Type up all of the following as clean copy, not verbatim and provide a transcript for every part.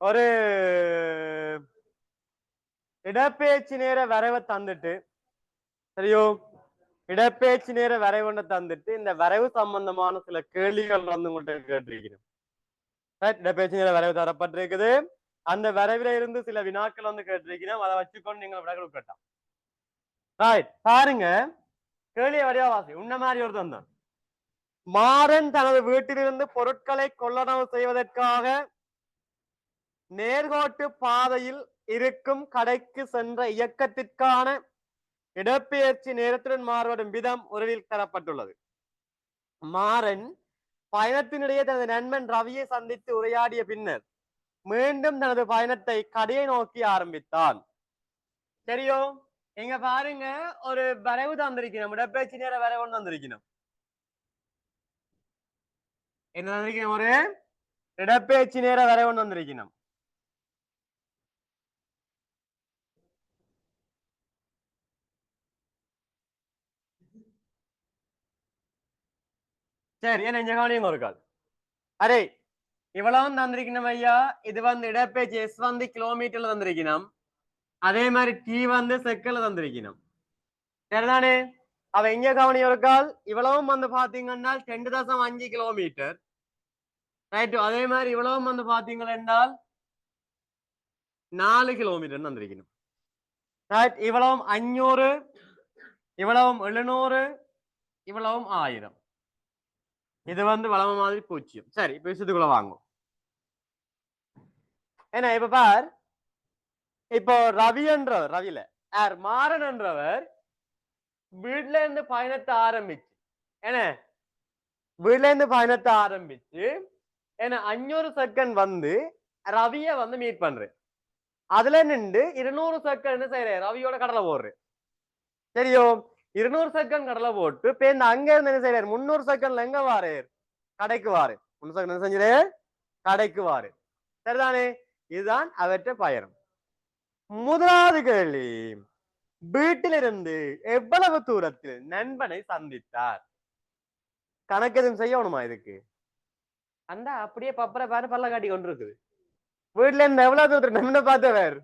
ஒரு இடப்பெயர்ச்சி நேர வரைவை தந்துட்டு சரியோ இடப்பெயர்ச்சி நேர வரைவு தந்துட்டு இந்த வரைவு சம்பந்தமான சில கேள்விகள் வந்து உங்கள்கிட்ட கேட்டிருக்கிறேன். இடப்பெயர்ச்சி நேர வரைவு தரப்பட்டிருக்குது. அந்த வரைவில இருந்து சில வினாக்கள் வந்து கேட்டிருக்கிறோம். அதை வச்சுக்கொண்டு நீங்கள் விட கொடுக்கட்டாம். ரைட், பாருங்க கேள்விய வடிவா வாசி. உன்ன மாதிரி ஒரு தந்தான் மாறன் தனது வீட்டிலிருந்து பொருட்களை கொள்ளளவு செய்வதற்காக நேர்கோட்டு பாதையில் இருக்கும் கடைக்கு சென்ற இயக்கத்திற்கான இடப்பெயர்ச்சி நேரத்துடன் மாறுபடும் விதம் உறவில் தரப்பட்டுள்ளது. மாறன் பயணத்தினிடையே தனது நண்பன் ரவியை சந்தித்து உரையாடிய பின்னர் மீண்டும் தனது பயணத்தை கடையை நோக்கி ஆரம்பித்தான். சரியோ, இங்க பாருங்க ஒரு வரைவு தந்திருக்கணும், இடப்பெயர்ச்சி நேர வரைவு தந்திருக்கணும். என்ன தந்திருக்கணும்? ஒரு இடப்பெயர்ச்சி நேர வரைவு தந்திருக்கணும். சரி, என்ன இங்க கவனிங்க ஒரு கால். அரே இவ்வளவு தந்திருக்கணும் ஐயா. இது வந்து இடப்பெயர்ச்சி எஸ் வந்து கிலோமீட்டர்ல தந்திருக்கணும். அதே மாதிரி டி வந்து செக்கல்ல தந்திருக்கணும். சரிதானே? அவ இங்க கவனி ஒரு கால். இவ்வளவும் வந்து பாத்தீங்கன்னா 2.5 கிலோமீட்டர். ரைட். அதே மாதிரி இவ்வளவும் வந்து பாத்தீங்கன்னா என்றால் 4 கிலோமீட்டர் தந்திருக்கணும். ரைட். இவ்வளவும் 500, இவ்வளவும் 700, இவ்வளவும் 1000. இது வந்து வளம மாதிரி 0. சரி, இப்ப விஷயத்துக்குள்ள வாங்கும். என்ன இப்ப பார், இப்போ ரவி என்றவர், ரவில யார் மாறன் என்றவர் வீட்டுல இருந்து பயணத்தை ஆரம்பிச்சு என்ன வீட்டுல இருந்து பயணத்தை ஆரம்பிச்சு என்ன 500 செகண்ட் வந்து ரவிய வந்து மீட் பண்றேன். அதுல நின்று 200 செகண்ட் என்ன செய்யறேன், ரவியோட கடலை போடுறேன். சரியோ, 200 செகண்ட் கடலை போட்டு பேருந்து அங்க இருந்து என்ன செய்யறாரு, 300 செகண்ட்ல எங்க வாரு, கடைக்கு வாரு. 300 செகண்ட் என்ன செஞ்சிரு, கடைக்கு வாரு. சரிதானே? இதுதான் அவற்றை பயணம். முதலாவது கேள்வி, வீட்டிலிருந்து எவ்வளவு தூரத்தில் நண்பனை சந்தித்தார்? கணக்கு எதுவும் செய்யணுமா இதுக்கு? அந்த அப்படியே பப்பரை பாரு பல்ல காட்டி கொண்டு இருக்குது. வீட்டுல இருந்து எவ்வளவு தூரத்தில் நண்பனை பார்த்தவர்?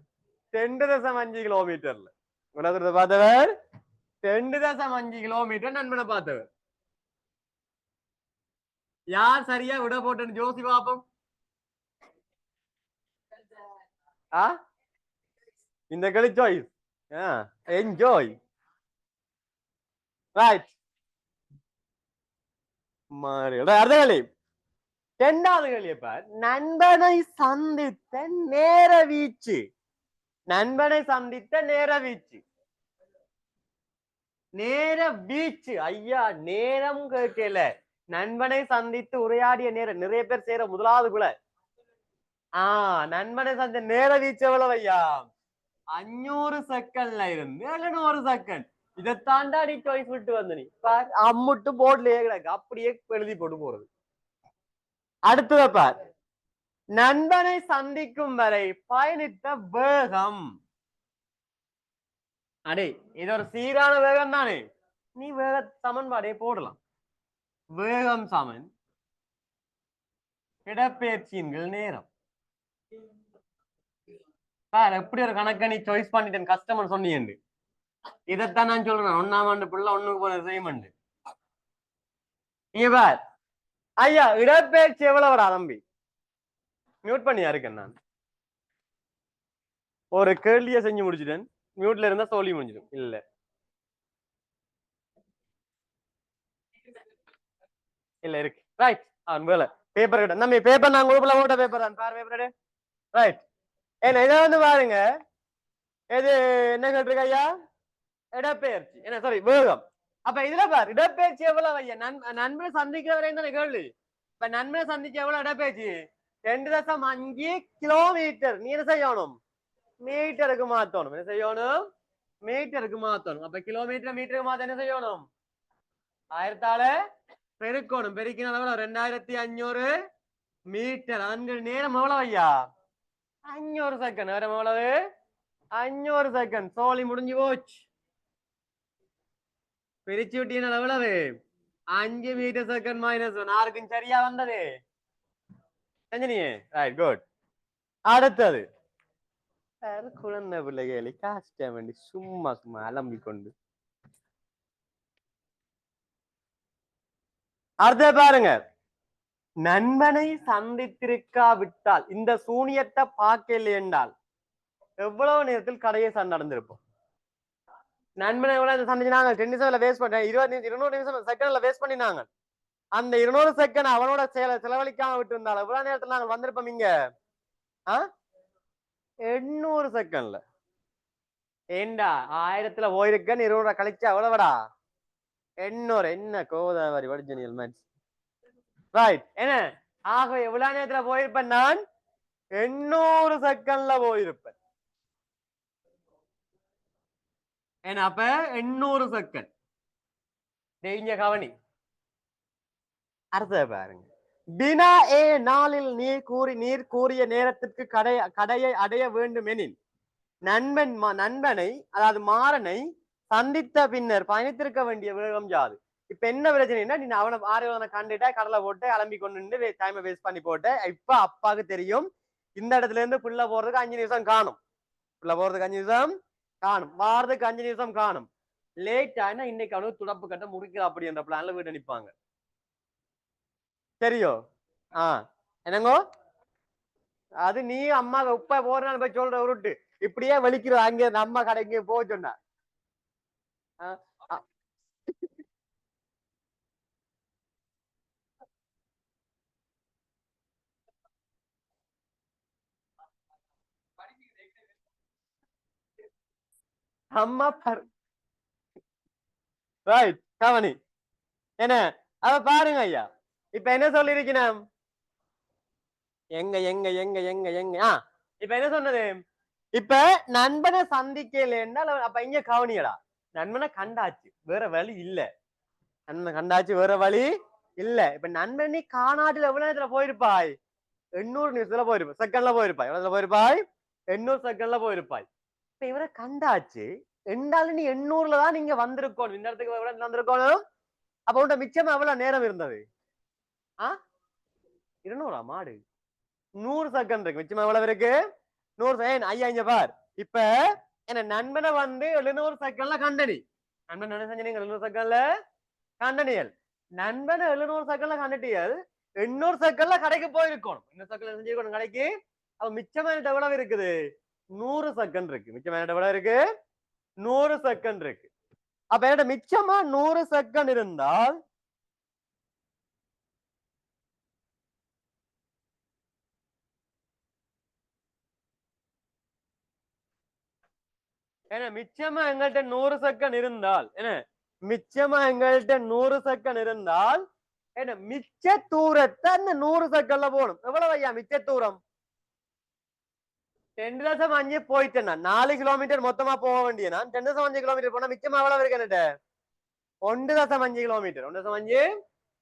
2.5 கிலோமீட்டர்ல. எவ்வளவு தூரத்தை பார்த்தவர்? 2.5 கிலோமீட்டர் நண்பனை பார்த்தவர். யார் சரியா விட போட்டுன்னு ஜோசி பாப்போம். இந்த களி சாய்ஸ் என்ஜாய். ரைட். அடுத்த களி, 2வது களியை பார். நண்பனை சந்தித்த நேர வீச்சு. நண்பனை சந்தித்த நேர வீச்சு. நேர வீச்சு ஐயா, நேரம் கேட்கல, நண்பனை சந்தித்து உரையாடிய நேரம். நிறைய பேர் செய்யற முதலாவது கூட நண்பனை சந்தித்த நேர வீச்சு எவ்வளவு ஐயா? 500 செகண்ட்ல இருந்து 700 செகண்ட். இதை தாண்டாடி சாய்ஸ் விட்டு வந்து நீ பார், அம்முட்டு போர்ட்லயே கிடக்கு, அப்படியே எழுதி போட்டு போறது. அடுத்தத பார், நண்பனை சந்திக்கும் வரை பயணித்த வேகம். அடே இது ஒரு சீரான வேகம் தானே, நீ வேக சமன்பாடே போடலாம். வேகம் சமன் இடப்பெயர்ச்சியின் நேரம். பார், எப்படி ஒரு கணக்கை நீ சாய்ஸ் பண்ணிட்டேன் கஸ்டமர் சொன்னீங்க. இதைத்தான் நான் சொல்றேன், 1ஆம் ஆண்டு பிள்ளை 1க்கு போன செய்யமண்டு. நீங்க பார் ஐயா, இடப்பெயர்ச்சி எவ்வளவுடா தம்பி? மியூட் பண்ணியா இருக்கேன் நான். ஒரு கேள்வியை செஞ்சு முடிச்சுட்டேன், மியூட்ல இருந்தா சொல்லி முடிஞ்சிடும். இல்ல இல்ல இருக்கு. ரைட். அவன் வேலை பேப்பர் கிட்ட நம்ம பேப்பர், நான் குரூப்ல போட்ட பேப்பர் தான் பாரு. Paper right. ஏன்னா இதை வந்து பாருங்க, இது என்ன கேட்டிருக்க ஐயா? இடப்பெயர்ச்சி என்ன, சாரி வேகம். அப்ப இதுல பாரு, இடப்பெயர்ச்சி எவ்வளவு ஐயா? நண்பனை சந்திக்கிற வரையும் தானே கேள்வி. இப்ப நண்பனை சந்திக்க எவ்வளவு இடப்பெயர்ச்சி? 2.5 கிலோமீட்டர். நீ என்ன செய்யணும், மீட்டருக்கு மாத்தணும். என்ன செய்யணும், மீட்டருக்கு மாத்தணும். அப்ப கிலோமீட்டர் மீட்டருக்கு மாத்த என்ன செய்யணும், 1000ஆல பெருக்கணும். பெருக்கின எவ்வளவு? 2500 மீட்டர். அதன் நேரம் எவ்வளவு ஐயா? 500 செகண்ட். நேரம் எவ்வளவு? 500 செகண்ட். சோழி முடிஞ்சு போச்சு. பிரிச்சு விட்டீங்கன்னா எவ்வளவு? 5 மீட்டர் செகண்ட் -1. யாருக்கும் சரியா வந்தது? செஞ்சனியே. Right, good. அடுத்தது குழந்தை பிள்ளைகளை காஸ்ட வேண்டி சும்மா சும்மா அலம்பிக் கொண்டு அடுத்த பாருங்க நண்பனை சந்தித்திருக்காவிட்டால் இந்த சூனியத்தை பார்க்கல என்றால் எவ்வளவு நேரத்தில் கடையை நடந்திருப்போம் நண்பனை எவ்வளவு சந்திச்சாங்க 10 நிமிஷம்ல வேஸ்ட் பண்ணேன் 200 நிமிஷம் செகண்ட்ல வேஸ்ட் பண்ணினாங்க அந்த 200 செகண்ட் அவனோட செலவழிக்காம விட்டு இருந்தாலும் எவ்வளவு நேரத்துல நாங்கள் வந்திருப்போம் இங்க 800 செகண்ட்ல ஏண்டா 1000ல போயிருக்கேன் 200 கழிச்சா எவ்வளவுடா 800 என்ன கோதாவரி வடிஜனியல் மேட்ச் ரைட் என்ன ஆக எவ்வளவு நேரத்துல போயிருப்பேன் நான் 800 செகண்ட்ல போயிருப்பேன் ஏன்னா அப்ப 800 செகண்ட் இங்க கவனி அடுத்த பாருங்க பினா ஏ நாளில் நீர் கூறிய நேரத்திற்கு கடையை அடைய வேண்டும் எனில் நண்பனை அதாவது மாறனை சந்தித்த பின்னர் பயணித்திருக்க வேண்டிய வேகம் யாது இப்ப என்ன பிரச்சனைன்னா நீ அவனை ஆறுவனை கண்டுட்டா கடலை போட்டு அலம்பி கொண்டு டைமை வேஸ்ட் பண்ணி போட்டு இப்ப அப்பாவுக்கு தெரியும் இந்த இடத்துல இருந்து புள்ள போறதுக்கு 5 நிமிஷம் காணும் புள்ள போறதுக்கு 5 நிமிஷம் காணும் வாரதுக்கு 5 நிமிஷம் காணும் லேட் ஆனா இன்னைக்கு அவனுக்கு துடப்பு கட்ட முடிக்கிறா அப்படின்ற பிளான்ல வீடு நிற்பாங்க தெரியும் என்னங்கோ அது நீ அம்மா உப்ப போறான்னு போய் சொல்ற உருட்டு இப்படியே வலிக்கிற அங்க நம்ம கடைக்கு போக சொன்ன அம்மா ரைட் கவனி என்ன அத பாருங்க ஐயா இப்ப என்ன சொல்லிருக்கணும் எங்க எங்க எங்க எங்க எங்க இப்ப என்ன சொன்னது இப்ப நண்பனை சந்திக்கல என்றால் அப்ப இங்க கவனியடா நண்பனை கண்டாச்சு வேற வழி இல்ல நண்பனை கண்டாச்சு வேற வழி இல்ல இப்ப நண்பன் நீ காணாட்டுல எவ்வளவு நேரத்துல போயிருப்பாய் 800 நிமிஷத்துல போயிருப்பாய் செகண்ட்ல போயிருப்பாய் எவ்வளவு போயிருப்பாய் 800 செகண்ட்ல போயிருப்பாய் இப்ப இவரை கண்டாச்சு என்றாலும் நீ 800ல தான் நீங்க வந்திருக்கணும் இந்த இடத்துக்கு எவ்வளவு வந்திருக்கணும் அப்ப உன்ட மிச்சம் எவ்வளவு நேரம் இருந்தது 200 மாடு 100 செகண்ட் இருக்கு மிச்சம் எவ்வளவு இருக்கு 100 செகண்ட் ஐயா இங்க பார் இப்ப என்ன நண்பனை வந்து 700 செகண்ட்ல கண்டனி நண்பன் என்ன செஞ்சீங்க 700 செகண்ட்ல கண்டனியல் நண்பனை 700 செகண்ட்ல கண்டுட்டியல் 800 செகண்ட்ல கடைக்கு போயிருக்கணும் 800 செகண்ட்ல செஞ்சிருக்கணும் கடைக்கு அப்ப மிச்சமான எவ்வளவு இருக்குது 100 செகண்ட் இருக்கு மிச்சமான எவ்வளவு இருக்கு 100 செகண்ட் இருக்கு அப்ப என்னோட மிச்சமா 100 செகண்ட் இருந்தால் என்ன மிச்சமா எங்கள்கிட்ட 100 செகண்ட் இருந்தால் என்ன மிச்சமா எங்கள்கிட்ட 100 செகண்ட் இருந்தால் என்ன மிச்ச தூரத்தை அந்த 100 செகண்ட்ல போகணும் எவ்வளவு ஐயா மிச்ச தூரம் 10.5 போயிட்டேன்னா 4 கிலோமீட்டர் மொத்தமா போக வேண்டிய நான் 10.5 கிலோமீட்டர் போனா மிச்சமா எவ்வளவு இருக்கு என்கிட்ட 1.5 கிலோமீட்டர் 1.5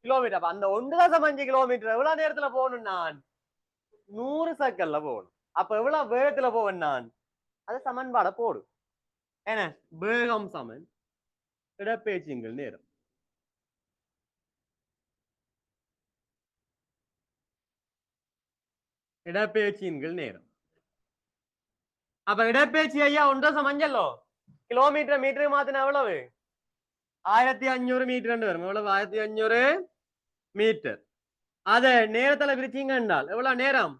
கிலோமீட்டர் அப்ப அந்த 1.5 கிலோமீட்டர் எவ்வளவு நேரத்துல போகணும் நான் 100 செகண்ட்ல போகணும் அப்ப எவ்வளவு வேகத்துல போவேன் நான் அது சமன்பாட போடு என்ன வேகம் சமன் இடப்பெயர்ச்சிகள் நேரம் இடப்பெயர்ச்சிகள் நேரம் அப்ப இடப்பெயர்ச்சி ஐயா 1.5 கிலோமீட்டர் மீட்டருக்கு மாத்தின எவ்வளவு 1500 மீட்டர் வரும் எவ்வளவு 1500 மீட்டர் அத நேரத்துல பிரிச்சீங்க என்றால் எவ்வளவு நேரம்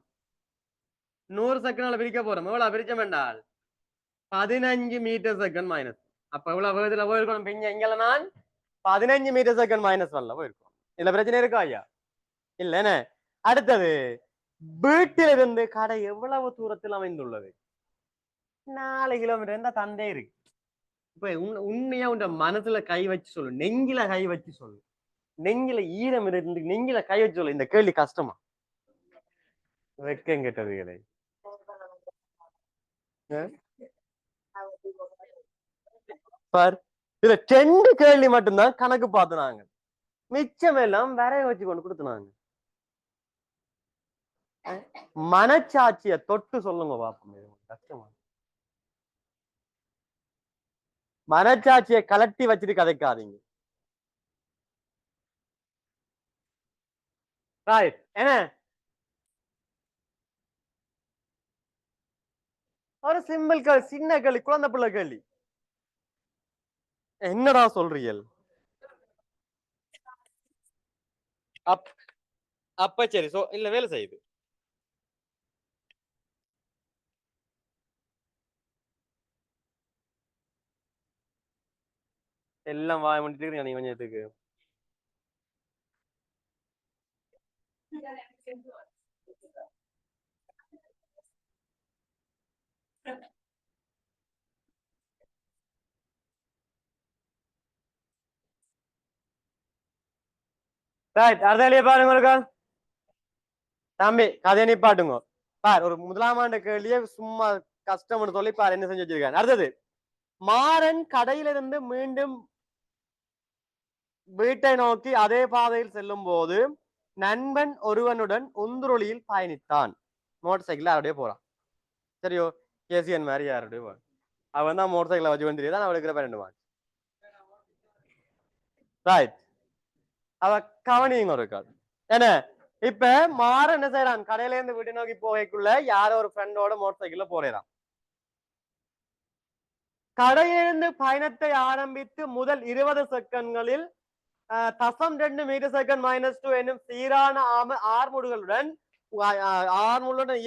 100 செகண்ட்ல பிரிக்க போறோம் எவ்வளவு பிரிச்சோம் என்றால் 15 மீட்டர் செகண்ட் மைனஸ் அப்ப எவ்வளவு வேகத்துல போயிருக்கணும் பிங்க இங்கல நான் 15 மீட்டர் செகண்ட் மைனஸ் வரல போயிருக்கோம் இதுல பிரச்சனை இருக்கா ஐயா இல்ல என்ன அடுத்தது வீட்டிலிருந்து கடை எவ்வளவு தூரத்தில் அமைந்துள்ளது 4 கிலோமீட்டர் இருந்தா தந்தே இருக்கு இப்ப உண்மையா உண்ட மனசுல கை வச்சு சொல்லு நெஞ்சில கை வச்சு சொல்லு நெஞ்சில ஈரம் இருந்து நெஞ்சில கை வச்சு சொல்லு இந்த கேள்வி கஷ்டமா வெக்கம் கெட்டதுகளை பார் இதுல 2 கேள்வி மட்டும்தான் கணக்கு பார்த்துனாங்க மிச்சம் எல்லாம் வரைய வச்சு கொண்டு கொடுத்துனாங்க மனச்சாட்சிய தொட்டு சொல்லுங்க பாப்போம் கஷ்டமா மனச்சாட்சியை கலட்டி வச்சுட்டு கதைக்காதீங்க என்ன ஒரு சிம்பிள் கேள்வி, சின்ன கேள்வி, குழந்தை பிள்ளை கேள்வி. என்னடா சொல்றீர்கள்? அப்ப சரி, சோ இல்ல வேலை செய்யுது. எல்லாம் வாய முடிட்டு இருக்கீங்க நீங்க கொஞ்சத்துக்கு. ரைட், அடுத்த கேள்வியை பாருங்க இருக்கா. தம்பி கதையை நிப்பாட்டுங்க. பார், ஒரு முதலாம் ஆண்டு கேள்வியே சும்மா கஷ்டம்னு சொல்லி பார் என்ன செஞ்சு வச்சிருக்காங்க. அடுத்தது, மாறன் கடையிலிருந்து மீண்டும் வீட்டை நோக்கி அதே பாதையில் செல்லும் போது நண்பன் ஒருவனுடன் உந்துருளியில் பயணித்தான். மோட்டர் சைக்கிள் யாருடைய போறான். சரியோ, கேசியன் மாதிரி யாருடைய போறான். அவன் தான் மோட்டர் சைக்கிளை வச்சு வந்துட்டு தான் அவளுக்கு 12 மார்க். ரைட், அவ கவனிங்க ஒரு கால். என்ன இப்ப மாற என்ன செய்யறான், கடையில இருந்து வீட்டை நோக்கி போகைக்குள்ள யாரோ ஒரு ஃப்ரெண்டோட மோட்டர் சைக்கிள்ல போறான். கடையிலிருந்து பயணத்தை ஆரம்பித்து முதல் 20 செகண்ட்களில் 0.2 மீட்டர் செகண்ட் -2 என்னும் சீரான ஆர்முடுகளுடன்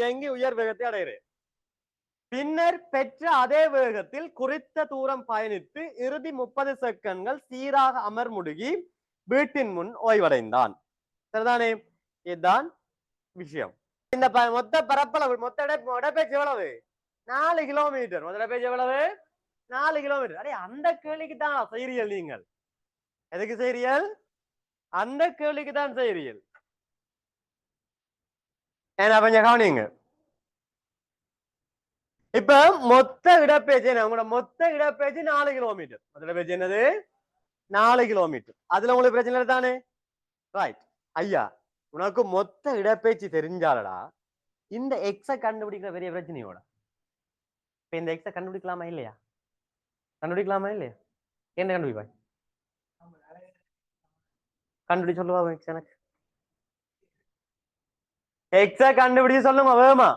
இயங்கி உயர் வேகத்தை அடைகிறது. பின்னர் பெற்ற அதே வேகத்தில் குறித்த தூரம் பயணித்து இறுதி 30 செகண்ட்கள் சீராக அமர்முடுகி வீட்டின் முன் ஓய்வடைந்தான். சரிதானே? இதுதான் விஷயம். இந்த மொத்த பரப்பளவு, மொத்த இடப்பேச்சு எவ்வளவு? 4 கிலோமீட்டர். மொத்த இடப்பேச்சு எவ்வளவு? 4 கிலோமீட்டர். அடே, அந்த கேள்விக்கு தான் செய்றீர்கள் நீங்கள். எதுக்கு செய்றீர்கள்? அந்த கேள்விக்கு தான் செய்றீர்கள். ஏன்னா கொஞ்சம் கவனிங்க. இப்ப மொத்த இடப்பேச்சு என்ன? உங்களோட மொத்த இடப்பேச்சு 4 கிலோமீட்டர். மொத்த இடப்பேச்சு என்னது? 4 கிலோமீட்டர். அதுல உங்களுக்கு பிரச்சனை தானே? ரைட். ஐயா, உனக்கு மொத்த இடப்பேச்சு தெரிஞ்சாலடா இந்த எக்ஸ கண்டுபிடிக்கிற பெரிய பிரச்சனையோட. இப்ப இந்த எக்ஸ கண்டுபிடிக்கலாமா இல்லையா? கண்டுபிடிக்கலாமா இல்லையா? என்ன கண்டுபிடிப்பாய்? கண்டுபிடி சொல்லுவா எக்ஸ். எனக்கு எக்ஸ கண்டுபிடிச்சு சொல்லுங்க வேகமா.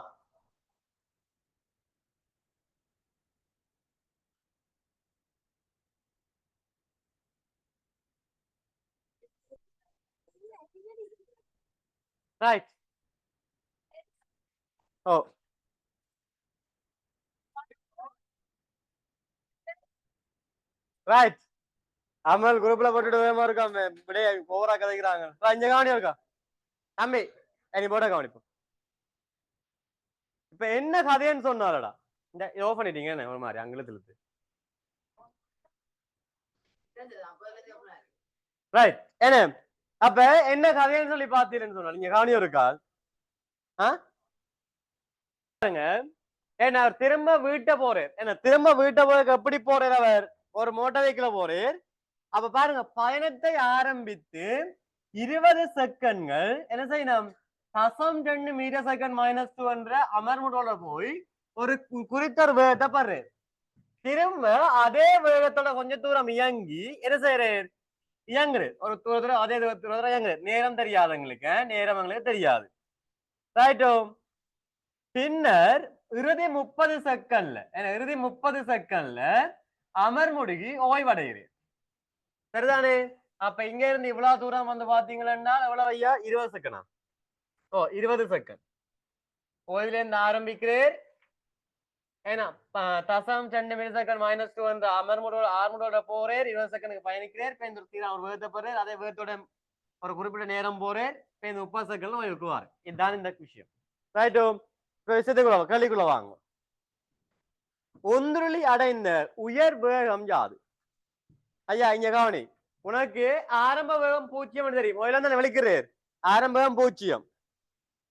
ரைட். ஓ, ரைட். அமல் குரூப்ல போட்டுட்டு வேகமா இருக்காம இப்படியே ஓவரா கதைக்கிறாங்க. இங்க கவனி இருக்கா தம்பி, நீ போட கவனிப்போம். இப்ப என்ன கதைன்னு சொன்னாலடா இந்த ஓ பண்ணிட்டீங்க ஒரு மாதிரி அங்கிலத்துல. ரைட். என்ன அப்ப என்ன கதைன்னு சொல்லி பாத்தீங்கன்னு சொன்னா நீங்க கவனியம் இருக்கா? ஏன்னா அவர் திரும்ப வீட்டை போறார். என்ன திரும்ப வீட்டை போறதுக்கு எப்படி போறார்? அவர் ஒரு மோட்டார் வெஹிக்கிள போறார். அப்ப பாருங்க, பயணத்தை ஆரம்பித்து 20 செகண்ட்கள் என்ன செய்யணும்? 0.2 மீட்டர் செகண்ட் -2 என்ற அமர்முடோட போய் ஒரு குறித்த ஒரு வேகத்தை பாரு. திரும்ப அதே வேகத்தோட கொஞ்ச தூரம் இயங்கி என்ன செய்யறாரு? இயங்குறது ஒரு தூரத்துல அதே தூரத்துல இயங்குறது. நேரம் தெரியாதவங்களுக்கு நேரம் எங்களுக்கு தெரியாது. ரைட்டோ? பின்னர் இறுதி 30 செகண்ட்ல இறுதி 30 செகண்ட்ல அமர்முடுகி ஓய்வடைகிறது. சரிதானே? அப்ப இங்க இருந்து இவ்வளவு தூரம் வந்து பாத்தீங்கன்னா எவ்வளவு ஐயா? 20 செகண்டா? ஓ, 20 செகண்ட். ஓய்வுல இருந்து ஆரம்பிக்கிறேன். ஏன்னா 0.2 மீட்டர் செகண்ட் -2 என்ற ஆர்முடோட போறேன். 20 செகண்டுக்கு பயணிக்கிறேன். ஒரு வேகத்தை போறேன். அதே வேகத்தோட ஒரு குறிப்பிட்ட நேரம் போறேன். 30 செகண்ட்ல இருக்குவார். இதுதான் இந்த விஷயம். ரைட்டோ? விஷயத்துக்குள்ள கேள்விக்குள்ள வாங்க. ஒன்றுளி அடைந்த உயர் வேகம் யாது? ஐயா இங்க கவனி. உனக்கு ஆரம்ப வேகம் 0 தெரியும். முதல்ல தான் விളിக்கிறேன். ஆரம்ப வேகம் 0.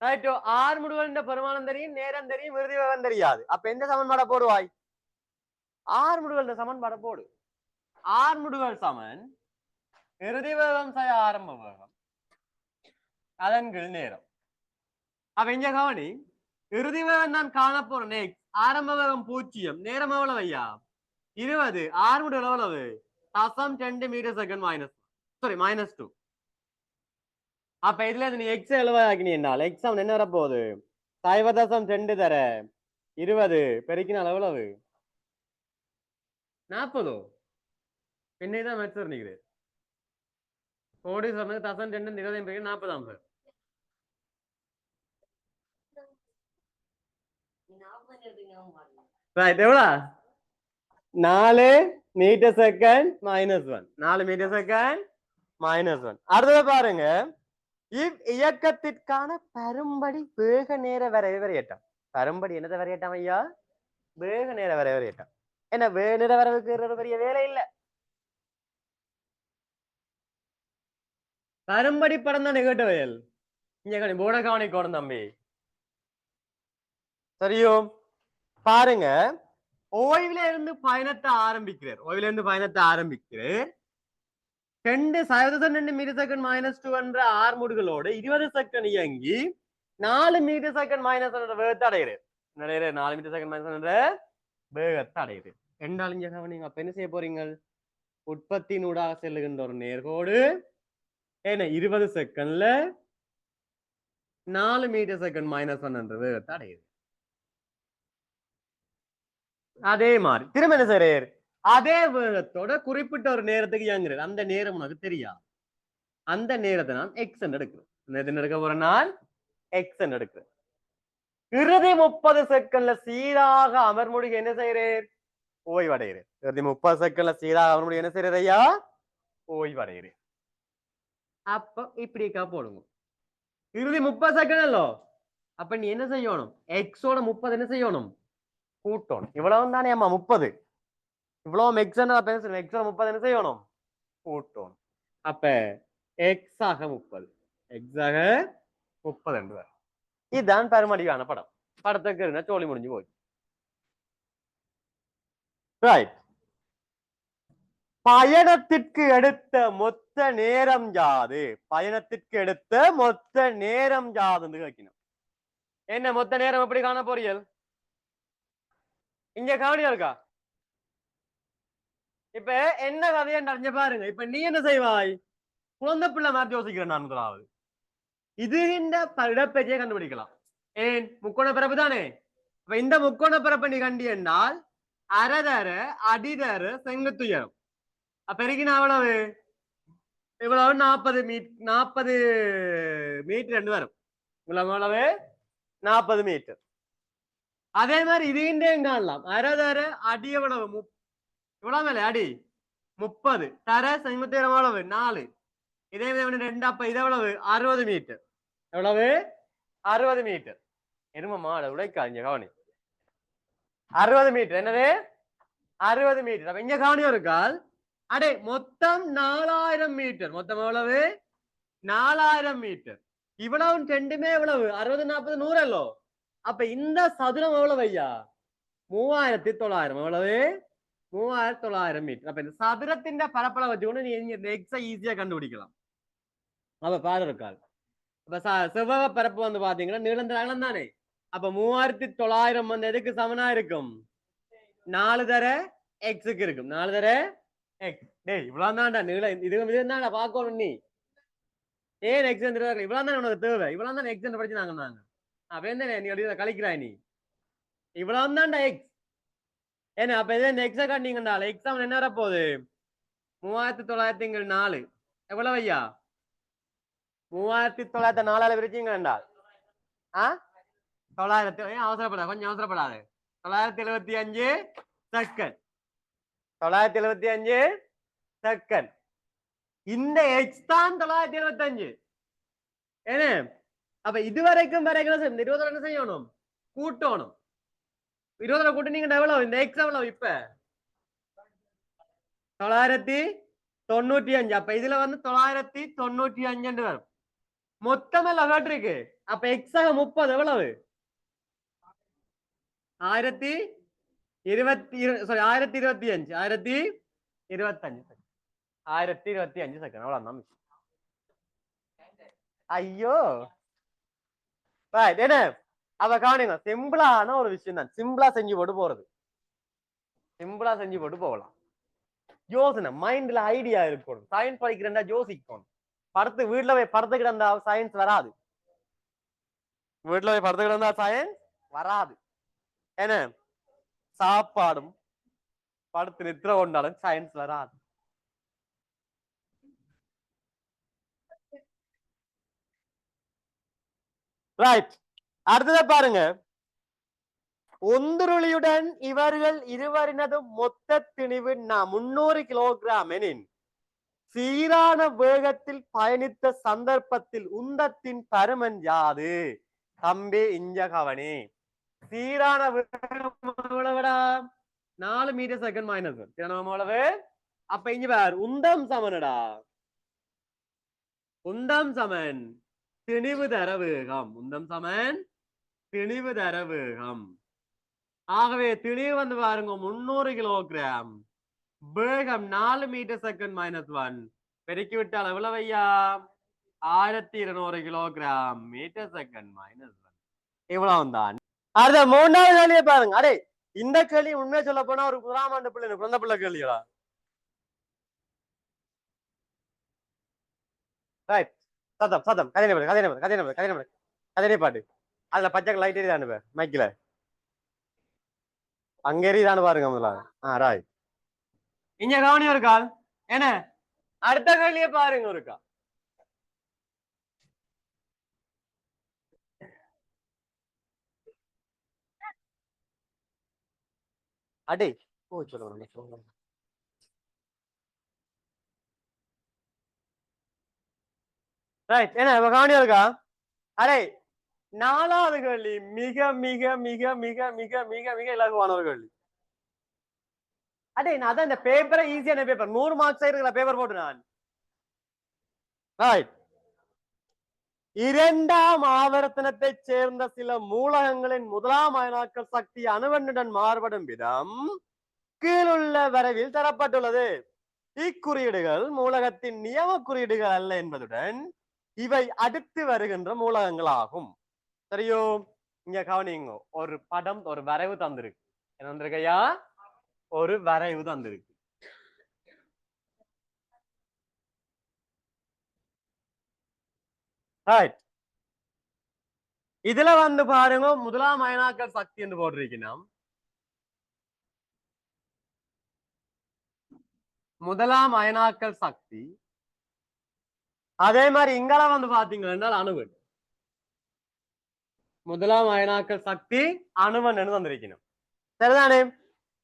ரைட்டோ? ஆர்முடுகள் பெருமானம் தெரியும், நேரம் தெரியும், இறுதி வேகம் தெரியாது. அப்ப எந்த சமன்பாட போடுவாய்? ஆர்முடுகள் சமன்பாட போடு. ஆர்முடுகள் சமன் இறுதி வேகம் ஆரம்ப வேகம் அதன் கீழ் நேரம். அப்ப இங்க கவனி, இறுதி வேகம் தான் காண போறேன். ஆரம்ப வேகம் 0, நேரம் எவ்வளவு ஐயா? 20. ஆர்முடுகள் எவ்வளவு? 0.2 மீட்டர் செகண்ட் -2. அப்ப இதுல நீ எக்ஸ் எழுவாக்கினா எக்ஸாம் என்ன வரப்போகுது? 0.2 தர 20 பெருக்கினால் எவ்வளவு 40 பின்னைதான் மெட்சர் நிற்கிறேன் கோடி சொன்னது 1200 20 40 ரைட் எவ்வளோ 4 மீட்டர் செகண்ட் -1 4 மீட்டர் செகண்ட் -1 அடுத்தது பாருங்க இயக்கத்திற்கான பெரும்படி வேக நேர வரையறையட்டம் பெரும்படி என்னதை வரையட்டம் ஐயா வேக நேர வரையறையட்டம் என்ன வேக நேர வரைவுக்கு பெரிய வேலை இல்ல பெரும்படி படம் தான் கேட்ட வயல் இங்க போன கவனிக்கணும் தம்பி சரியோ பாருங்க ஓய்வுல இருந்து பயணத்தை ஆரம்பிக்கிறார் -2 மீட்டர் செகண்ட் -2 என்ற ஆர்முடுகளோடு 20 செகண்ட் இயங்கி 4 மீட்டர் செகண்ட் -1 என்ற வேகத்தை அடைகிறது 4 மீட்டர் செகண்ட் -1 என்ற வேகத்தை அடையுது என்றால் இங்க நீங்க அப்ப என்ன செய்ய போறீங்க உற்பத்தியினூடாக செல்லுகின்ற ஒரு நேர்கோடு என்ன 20 செகண்ட்ல 4 மீட்டர் செகண்ட் -1 என்ற வேகத்தை அடையுது அதே மாதிரி திரும்ப என்ன செய்யறார் அதே வேகத்தோட குறிப்பிட்ட ஒரு நேரத்துக்கு இயங்குறார் அந்த நேரம் உனக்கு தெரியாது அந்த நேரத்தை நான் எக்ஸ் எடுக்கிறேன் எடுக்க போறேன் நான் எக்ஸ் எடுக்கிறேன் இறுதி 30 செகண்ட்ல சீராக அமர்முடிக என்ன செய்யறார் ஓய்வடைகிறேன் இறுதி 30 செகண்ட்ல சீராக அமர்முடிக என்ன செய்யறார் ஐயா ஓய்வடைகிறேன் அப்ப இப்படிக்கா போடுங்க இறுதி 30 செகண்ட் அல்லோ அப்ப நீ என்ன செய்யணும் எக்ஸோட 30 என்ன செய்யணும் கூட்டணும் இவ்வளவு தானே அம்மா 30 இவ்வளவு எக்ஸோட 30 என்ன செய்யணும் கூட்டணும் அப்ப எக்ஸ் ஆக 30 என்று இதுதான் பெருமடியான படம் படத்துக்கு சோழி முடிஞ்சு போய் பயணத்திற்கு எடுத்த மொத்த நேரம் யாது கேட்கணும் என்ன மொத்த நேரம் எப்படி காண போறீர்கள் இங்க கவனியா இருக்கா இப்ப என்ன கதையை அறிஞ்ச பாருங்க இப்ப நீ என்ன செய்வாய் குழந்தை பிள்ளை மாதிரி யோசிக்கிறேன் நான் முதலாவது இது இந்த இடப்பெயர்ச்சியை கண்டுபிடிக்கலாம் ஏன் முக்கோண பிறப்பு தானே இப்ப இந்த முக்கோண பிறப்பை நீ கண்டி என்றால் அரைதர அடிதர செங்குத்துயரம் பெருகினா எவ்வளவு இவ்வளவு 40 மீட்டர் என்று வரும் இவ்வளவு 40 மீட்டர் அதே மாதிரி இதுகின்றே காணலாம் அரைதர அடி எவ்வளவு இவ்வளவு மேல அடி 30 தர செங்குத்துயரம் எவ்வளவு 4 இதே 2 அப்ப இது எவ்வளவு 60 மீட்டர் எவ்வளவு 60 மீட்டர் எரும மாட உடைக்காங்க கவனி 60 மீட்டர் என்னது 60 மீட்டர் அப்ப இங்க கவனியம் இருக்கால் அடே மொத்தம் 4000 மீட்டர் மொத்தம் எவ்வளவு 4000 மீட்டர் இவ்வளவு ரெண்டுமே எவ்வளவு 60 40 100 அல்லோ அப்ப இந்த சதுரம் எவ்வளவு ஐயா 3900 எவ்வளவு 3900 மீட்டர் அப்ப இந்த சதுரத்தின் பரப்பளவை வச்சுக்கொண்டு நீ எக்ஸை ஈஸியா கண்டுபிடிக்கலாம் அப்ப பாரு இருக்கால் அப்ப செவ்வக பரப்பு வந்து பாத்தீங்கன்னா நீளம் அகலம் தானே அப்ப 3900 வந்து எதுக்கு சமனா இருக்கும் 4 தர எக்ஸுக்கு இருக்கும் 4 தர எக்ஸ் டேய் இவ்வளவு தான்டா நீளம் இது தான்டா பாக்கணும் நீ ஏன் எக்ஸ் இவ்வளவு தான் உனக்கு தேவை இவ்வளவு தான் எக்ஸ் படிச்சு நாங்க அப்ப என்ன நீ அப்படி கழிக்கிறாய் நீ இவ்வளவு தான்டா எக்ஸ் ஏன்னா அப்ப இந்த எக்ஸ காட்டிங்கன்னால எக்ஸாம் என்ன வர போகுது 3904 எவ்வளவு ஐயா 3904 பிரிச்சிங்க என்றால் 900 அவசரப்படாது கொஞ்சம் அவசரப்படாது 975 செகண்ட் 975 செகண்ட் இந்த எக்ஸ் தான் 975 ஏன்னா அப்ப இதுவரைக்கும் வரைக்கும் 20 என்ன செய்யணும் கூட்டணும் 20 கூட்டினீங்க எவ்வளவு இந்த எக்ஸ் எவ்வளவு இப்ப 995 அப்ப இதுல வந்து 995 வரும் மொத்தமா லகாட் இருக்கு அப்ப எக்ஸ் ஆக 30 எவ்வளவு 1025 செகண்ட் அவ்வளவுதான் ஐயோ என்ன அவ கவனிங்க சிம்பிளான ஒரு விஷயம் தான் சிம்பிளா செஞ்சு போட்டு போறது சிம்பிளா செஞ்சு போட்டு போகலாம் யோசனை மைண்ட்ல ஐடியா இருக்கணும் சயின்ஸ் படிக்கிறா யோசிக்கணும் வீட்டுல போய் படத்துக்கிட்டு இருந்தா சயின்ஸ் வராது வீட்டுல போய் படத்துக்கிட்டு இருந்தா சயின்ஸ் வராது என்ன சாப்பாடும் படுத்து நித்திர கொண்டாலும் சயின்ஸ் வராது. ரைட், அடுத்தத பாருங்க. ஒந்துருளியுடன் இவர்கள் இருவரினதும் மொத்த திணிவு 300 கிலோகிராம் எனின் சீரான வேகத்தில் பயணித்த சந்தர்ப்பத்தில் உந்தத்தின் பருமன் யாது? தம்பி இஞ்ச கவனி. சீரான வேகம் 4 மீட்டர் செகண்ட் மைனஸ் 1. அப்ப இங்க பார், உந்தம் சமனடா. உந்தம் சமன் திணிவு தர வேகம். உந்தம் சமன் திணிவு தர வேகம். ஆகவே திணிவு வந்து பாருங்க 300 கிலோகிராம், வேகம் 4 மீட்டர் செகண்ட் மைனஸ் 1. பெருக்கி விட்டால் எவ்வளவு ஐயா? 1200 கிலோகிராம் மீட்டர் செகண்ட் மைனஸ் 1. இவ்வளவு தான். அடுத்த 3வது கேள்வியை பாருங்க. அடே, இந்த கேள்வி உண்மையை சொல்ல போனா ஒரு 1ஆம் ஆண்டு பிள்ளை, குழந்தை பிள்ளை கேள்வியா? ரைட், சதம் சதம் கதை நம்பர் கதை நம்பர் கதை நம்பர் கதை நம்பர் கதை பாட்டு. அதுல பச்சை லைட் எரியுதானு மைக்கில அங்க எரியுதானு பாருங்க முதல்ல. ரைட், இங்க கவனியம் இருக்கா? என்ன அடுத்த கேள்வியை பாருங்க இருக்கா. அடே ஓ சொல்லுங்க. ரைட், என்ன கவனியம் இருக்கா? அடே, 4வது கேள்வி மிக மிக மிக மிக மிக மிக மிக இலகுவான ஒரு கேள்வி. அடே, நான் அதான் இந்த பேப்பரை ஈஸியான பேப்பர் 100 மார்க்ஸ் இருக்கிற பேப்பர் போட்டு நான். ரைட், 2ஆம் ஆவர்த்தனத்தை சேர்ந்த சில மூலகங்களின் 1ஆம் அயனாக்கல் சக்தி அணுவெண்ணுடன் மாறுபடும் விதம் கீழுள்ள வரைவில் தரப்பட்டுள்ளது. இக்குறியீடுகள் மூலகத்தின் நியம குறியீடுகள் அல்ல என்பதுடன் இவை அடுத்து வருகின்ற மூலகங்கள் ஆகும். சரியோ? இங்க கவனிங்க, ஒரு படம், ஒரு வரைவு தந்திருக்கு. என்ன வந்திருக்கையா? ஒரு வரைவு தந்திருக்கு. ரைட், இதுல வந்து பாருங்க 1ஆம் அயனாக்கல் சக்தி என்று போட்டிருக்கணும். 1ஆம் அயனாக்கல் சக்தி. அதே மாதிரி இங்கெல்லாம் வந்து பாத்தீங்கன்னா அணுவன். 1ஆம் அயனாக்கல் சக்தி அணுவன் என்று தந்திருக்கணும். சரிதானே?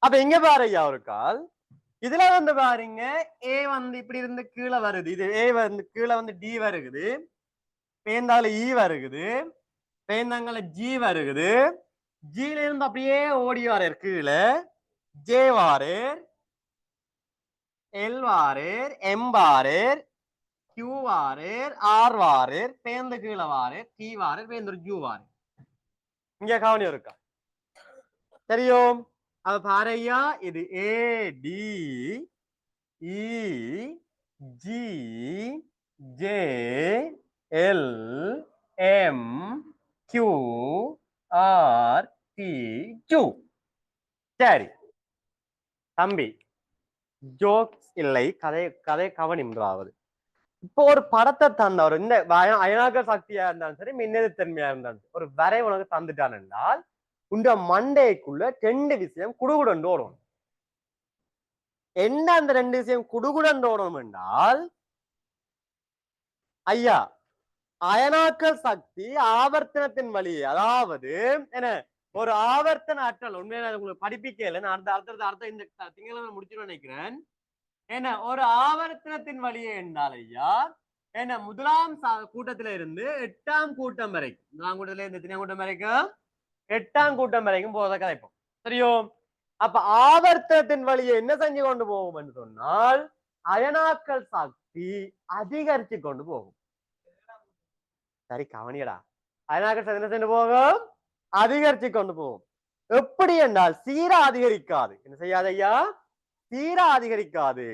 அப்ப இங்க பாருங்க ஒரு கால். இதுல வந்து பாருங்க, ஏ வந்து இப்படி இருந்து கீழே வருது. இது ஏ வந்து கீழே வந்து டி வருகுது, பேந்தால இ வருகுது, பேந்தாங்கல ஜி வருகுது, ஜில இருந்து அப்படியே ஓடி வாரர் கீழே, ஜே வாரர், எல் வாரர், எம் வாரர், கியூ வாரர், ஆர் வாரர், பேந்து கீழே வாரர், டி வாரர், பேந்து ஜூ வாரர். இங்க கவனி இருக்கா? தெரியும்? அப்ப பாரையா, இது A D E G J L M Q R T ஜூ. சரி தம்பி, ஜோக்ஸ் இல்லை, கதை கதை கவனி என்றாவது. இப்போ ஒரு படத்தை தந்தவர், இந்த அயனாக்கல் சக்தியா இருந்தாலும் சரி, மின்னெதிர்த்தன்மையா இருந்தாலும் ஒரு வரை உனக்கு தந்துட்டான் என்றால் உண்ட மண்டைக்குள்ள 2 விஷயம் குடுகுடன் ஓடும். என்ன அந்த 2 விஷயம் குடுகுடன் ஓடும் என்றால், ஐயா அயனாக்கல் சக்தி ஆவர்த்தனத்தின் வழி, அதாவது என்ன, ஒரு ஆவர்த்தன ஆற்றல். உண்மையில உங்களுக்கு படிப்பிக்கல, நான் அடுத்த இந்த திங்களை முடிச்சுன்னு நினைக்கிறேன். என்ன ஒரு ஆவர்த்தனத்தின் வழியே என்றால் ஐயா, என்ன 1ஆம் கூட்டத்தில இருந்து 8ஆம் கூட்டம் வரைக்கும், 1ஆம் கூட்டத்தில இருந்து எத்தனை கூட்டம் வரைக்கும்? 8ஆம் கூட்டம் வரைக்கும் போத கதைப்போம். சரியோ? அப்ப ஆவர்த்தனத்தின் வழியை என்ன செஞ்சு கொண்டு போகும் என்று சொன்னால், அயனாக்கல் சக்தி அதிகரிச்சு கொண்டு போகும். சரி கவனியடா, அயனாக்கல் சக்தி என்ன செஞ்சு போகும்? அதிகரிச்சு கொண்டு போகும். எப்படி என்றால் சீரா அதிகரிக்காது. என்ன செய்யாது ஐயா? சீரா அதிகரிக்காது.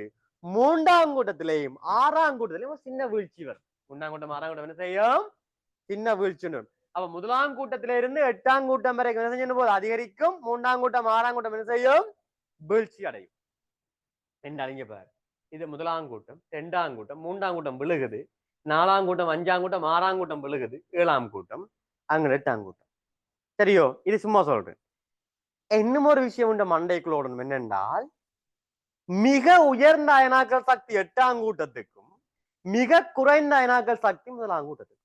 3ஆம் கூட்டத்திலேயும் 6ஆம் கூட்டத்திலேயும் சின்ன வீழ்ச்சி வரும். 3ஆம் கூட்டம் 6ஆம் கூட்டம் என்ன செய்யும்? சின்ன வீழ்ச்சி வரும். அப்ப 1ஆம் கூட்டத்தில இருந்து 8ஆம் கூட்டம் வரைக்கும் என்ன செய்யும் போது அதிகரிக்கும். 3ஆம் கூட்டம் 6ஆம் கூட்டம் என்ன செய்யும்? வீழ்ச்சி அடையும். இங்க பாரு, இது 1ஆம் கூட்டம், 2ஆம் கூட்டம், 3ஆம் கூட்டம் விழுகுது, 4ஆம் கூட்டம், 5ஆம் கூட்டம், 6ஆம் கூட்டம் விழுகுது, 7ஆம் கூட்டம், அங்க 8ஆம் கூட்டம். சரியோ? இது சும்மா சொல்றேன். இன்னும் ஒரு விஷயம் உண்ட மண்டைக்குள்ள ஓடணும் என்னென்றால் மிக உயர்ந்த அயனாக்கல் சக்தி 8ஆம் கூட்டத்துக்கும் மிக குறைந்த அயனாக்கல் சக்தி 1ஆம் கூட்டத்துக்கும்.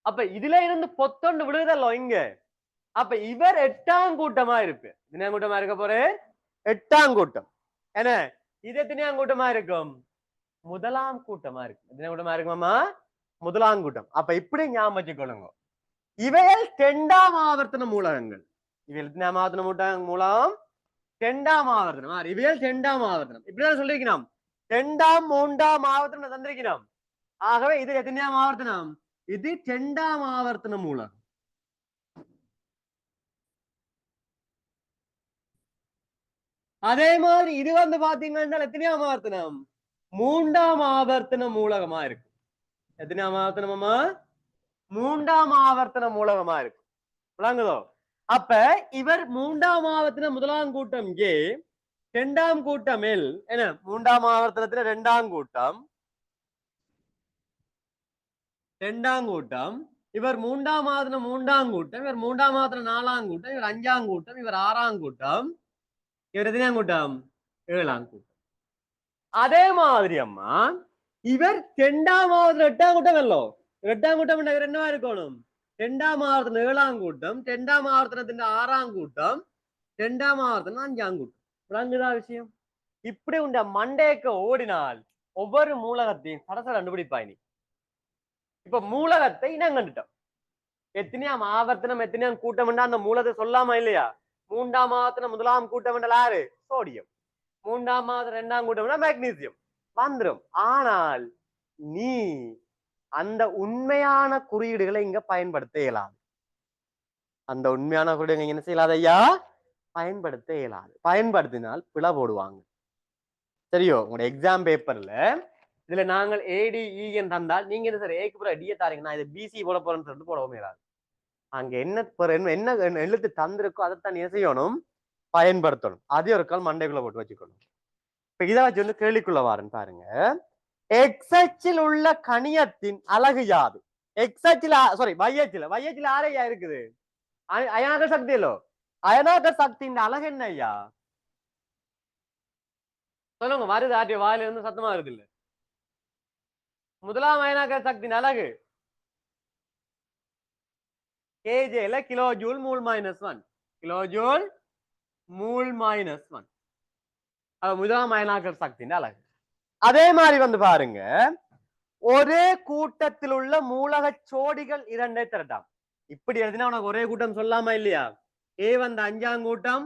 அப்ப இதுல இருந்து பொத்தொண்டு விழுதல்லோ இங்க. அப்ப இவர் 8ஆம் கூட்டமா இருப்பு. எத்தனையாம் கூட்டமா இருக்க போறே? 8ஆம் கூட்டம். என்ன இது எத்தனையாம் கூட்டமா இருக்கும்? 1ஆம் கூட்டமா இருக்கு. எத்தனையாம் கூட்டமா இருக்குமாமா? 1ஆம் கூட்டம். அப்ப இப்படி ஞாபகம் வச்சுக்கொள்ளுங்க. இவைகள் 2ஆம் ஆவர்த்தன மூலகங்கள். இவைகள் எத்தனையாம் ஆவர்த்தன மூலம்? 2ஆம் ஆவர்த்தனம். இவைகள் 2ஆம் ஆவர்த்தனம். இப்படிதான் சொல்லிருக்கணும். 2ஆம் 3ஆம் ஆவர்த்தனம் தந்திருக்கணும். ஆகவே இது எத்தனையாம் ஆவர்த்தனம்? இது 2ஆம் ஆவர்த்தன மூலம். அதே மாதிரி இது வந்து பாத்தீங்கன்னா எத்தனையாம் ஆவர்த்தனம்? 3ஆம் ஆவர்த்தன மூலகமா இருக்கு. எத்தனையாம் ஆவர்த்தனமா? 3ஆம் ஆவர்த்தன மூலகமா இருக்கு. விளங்குதோ? அப்ப இவர் 3ஆம் ஆவர்த்தன 1ஆம் கூட்டம் ஏ, 2ஆம் கூட்டம் எல். என்ன 3ஆம் ஆவர்த்தனத்துல 2ஆம் கூட்டம், 2ஆம் கூட்டம். இவர் 3ஆம் ஆவர்த்தனம் 3ஆம் கூட்டம், இவர் 3ஆம் ஆவர்த்தனம் 4ஆம் கூட்டம், இவர் 5ஆம் கூட்டம், இவர் 6ஆம் கூட்டம், இவர் எத்தனையாம் கூட்டம்? 7ஆம் கூட்டம். அதே மாதிரி அம்மா இவர் 2ஆம் ஆவர்த்தனம் 8ஆம் கூட்டம் அல்லோ. 8ஆம் கூட்டம் இவர் என்னவா இருக்கணும்? 2ஆம் ஆவர்த்தனம் 7ஆம் கூட்டம், 2ஆம் ஆவர்த்தனத்தின் 6ஆம் கூட்டம், 2ஆம் ஆவர்த்தனம் 5ஆம் கூட்டம். விளங்குதா விஷயம்? இப்படி உண்ட மண்டேக்கு ஓடினால் ஒவ்வொரு மூலகத்தையும் சடசட கண்டுபிடிப்பாய் நீ. இப்ப மூலகத்தை இனம் கண்டுட்டோம். எத்தனையாம் ஆவர்த்தனம் எத்தனையாம் கூட்டம் அந்த மூலத்தை சொல்லாமா இல்லையா? 3ஆம் ஆவர்த்தனம் 1ஆம் கூட்டம் என்றால் யாரு? சோடியம். 3ஆம் ஆவர்த்தனம் 2ஆம் கூட்டம் மேக்னீசியம் வந்துடும். ஆனால் நீ அந்த உண்மையான குறியீடுகளை இங்க பயன்படுத்த இயலாது. அந்த உண்மையான குறியீடுகள் என்ன செய்யலாது ஐயா? பயன்படுத்த இயலாது. பயன்படுத்தினால் பிழை போடுவாங்க. சரியோ? உங்களோட எக்ஸாம் பேப்பர்ல இதுல நாங்கள் ADEN தந்தால் நீங்க என்ன சார் ஏக்கு புற டிஏ தாரீங்க, நான் இதை பிசி போட போறேன்னு சொல்லிட்டு போடவும் இயலாது. அங்க என்ன எழுத்து தந்திருக்கோ அதைத்தான் என்ன செய்யணும்? பயன்படுத்தணும். அதே ஒரு கால் மண்டைக்குள்ள போட்டு வச்சுக்கணும். இப்ப இதை வச்சு வந்து கேள்விக்குள்ள வாருன்னு பாருங்க. எக்ஸச்சில் உள்ள கணியத்தின் அலகு யாது? எக்ஸச்சில் சாரி வையச்சில் ஆரையா இருக்குது? அயனாக சக்தி இல்லோ. அயனாக சக்தியின் அலகு என்ன ஐயா? சொல்லுங்க. வருது ஆட்டிய வாயில இருந்து சத்தமா வருது இல்ல? முதலாம் அயனாக சக்தியின் அலகு கேஜேல kilo joule mole -1. Kilo joule mole -1. அது முதலாம் அயனாக்க சக்தியின் அலகு. அதே மாதிரி வந்து பாருங்க, ஒரே கூட்டத்தில் உள்ள மூலக சோடிகள் 2 திரட்டாம். இப்படி எழுதினா உனக்கு ஒரே கூட்டம் சொல்லாமா இல்லையா? ஏ வந்த 5ஆம் கூட்டம்,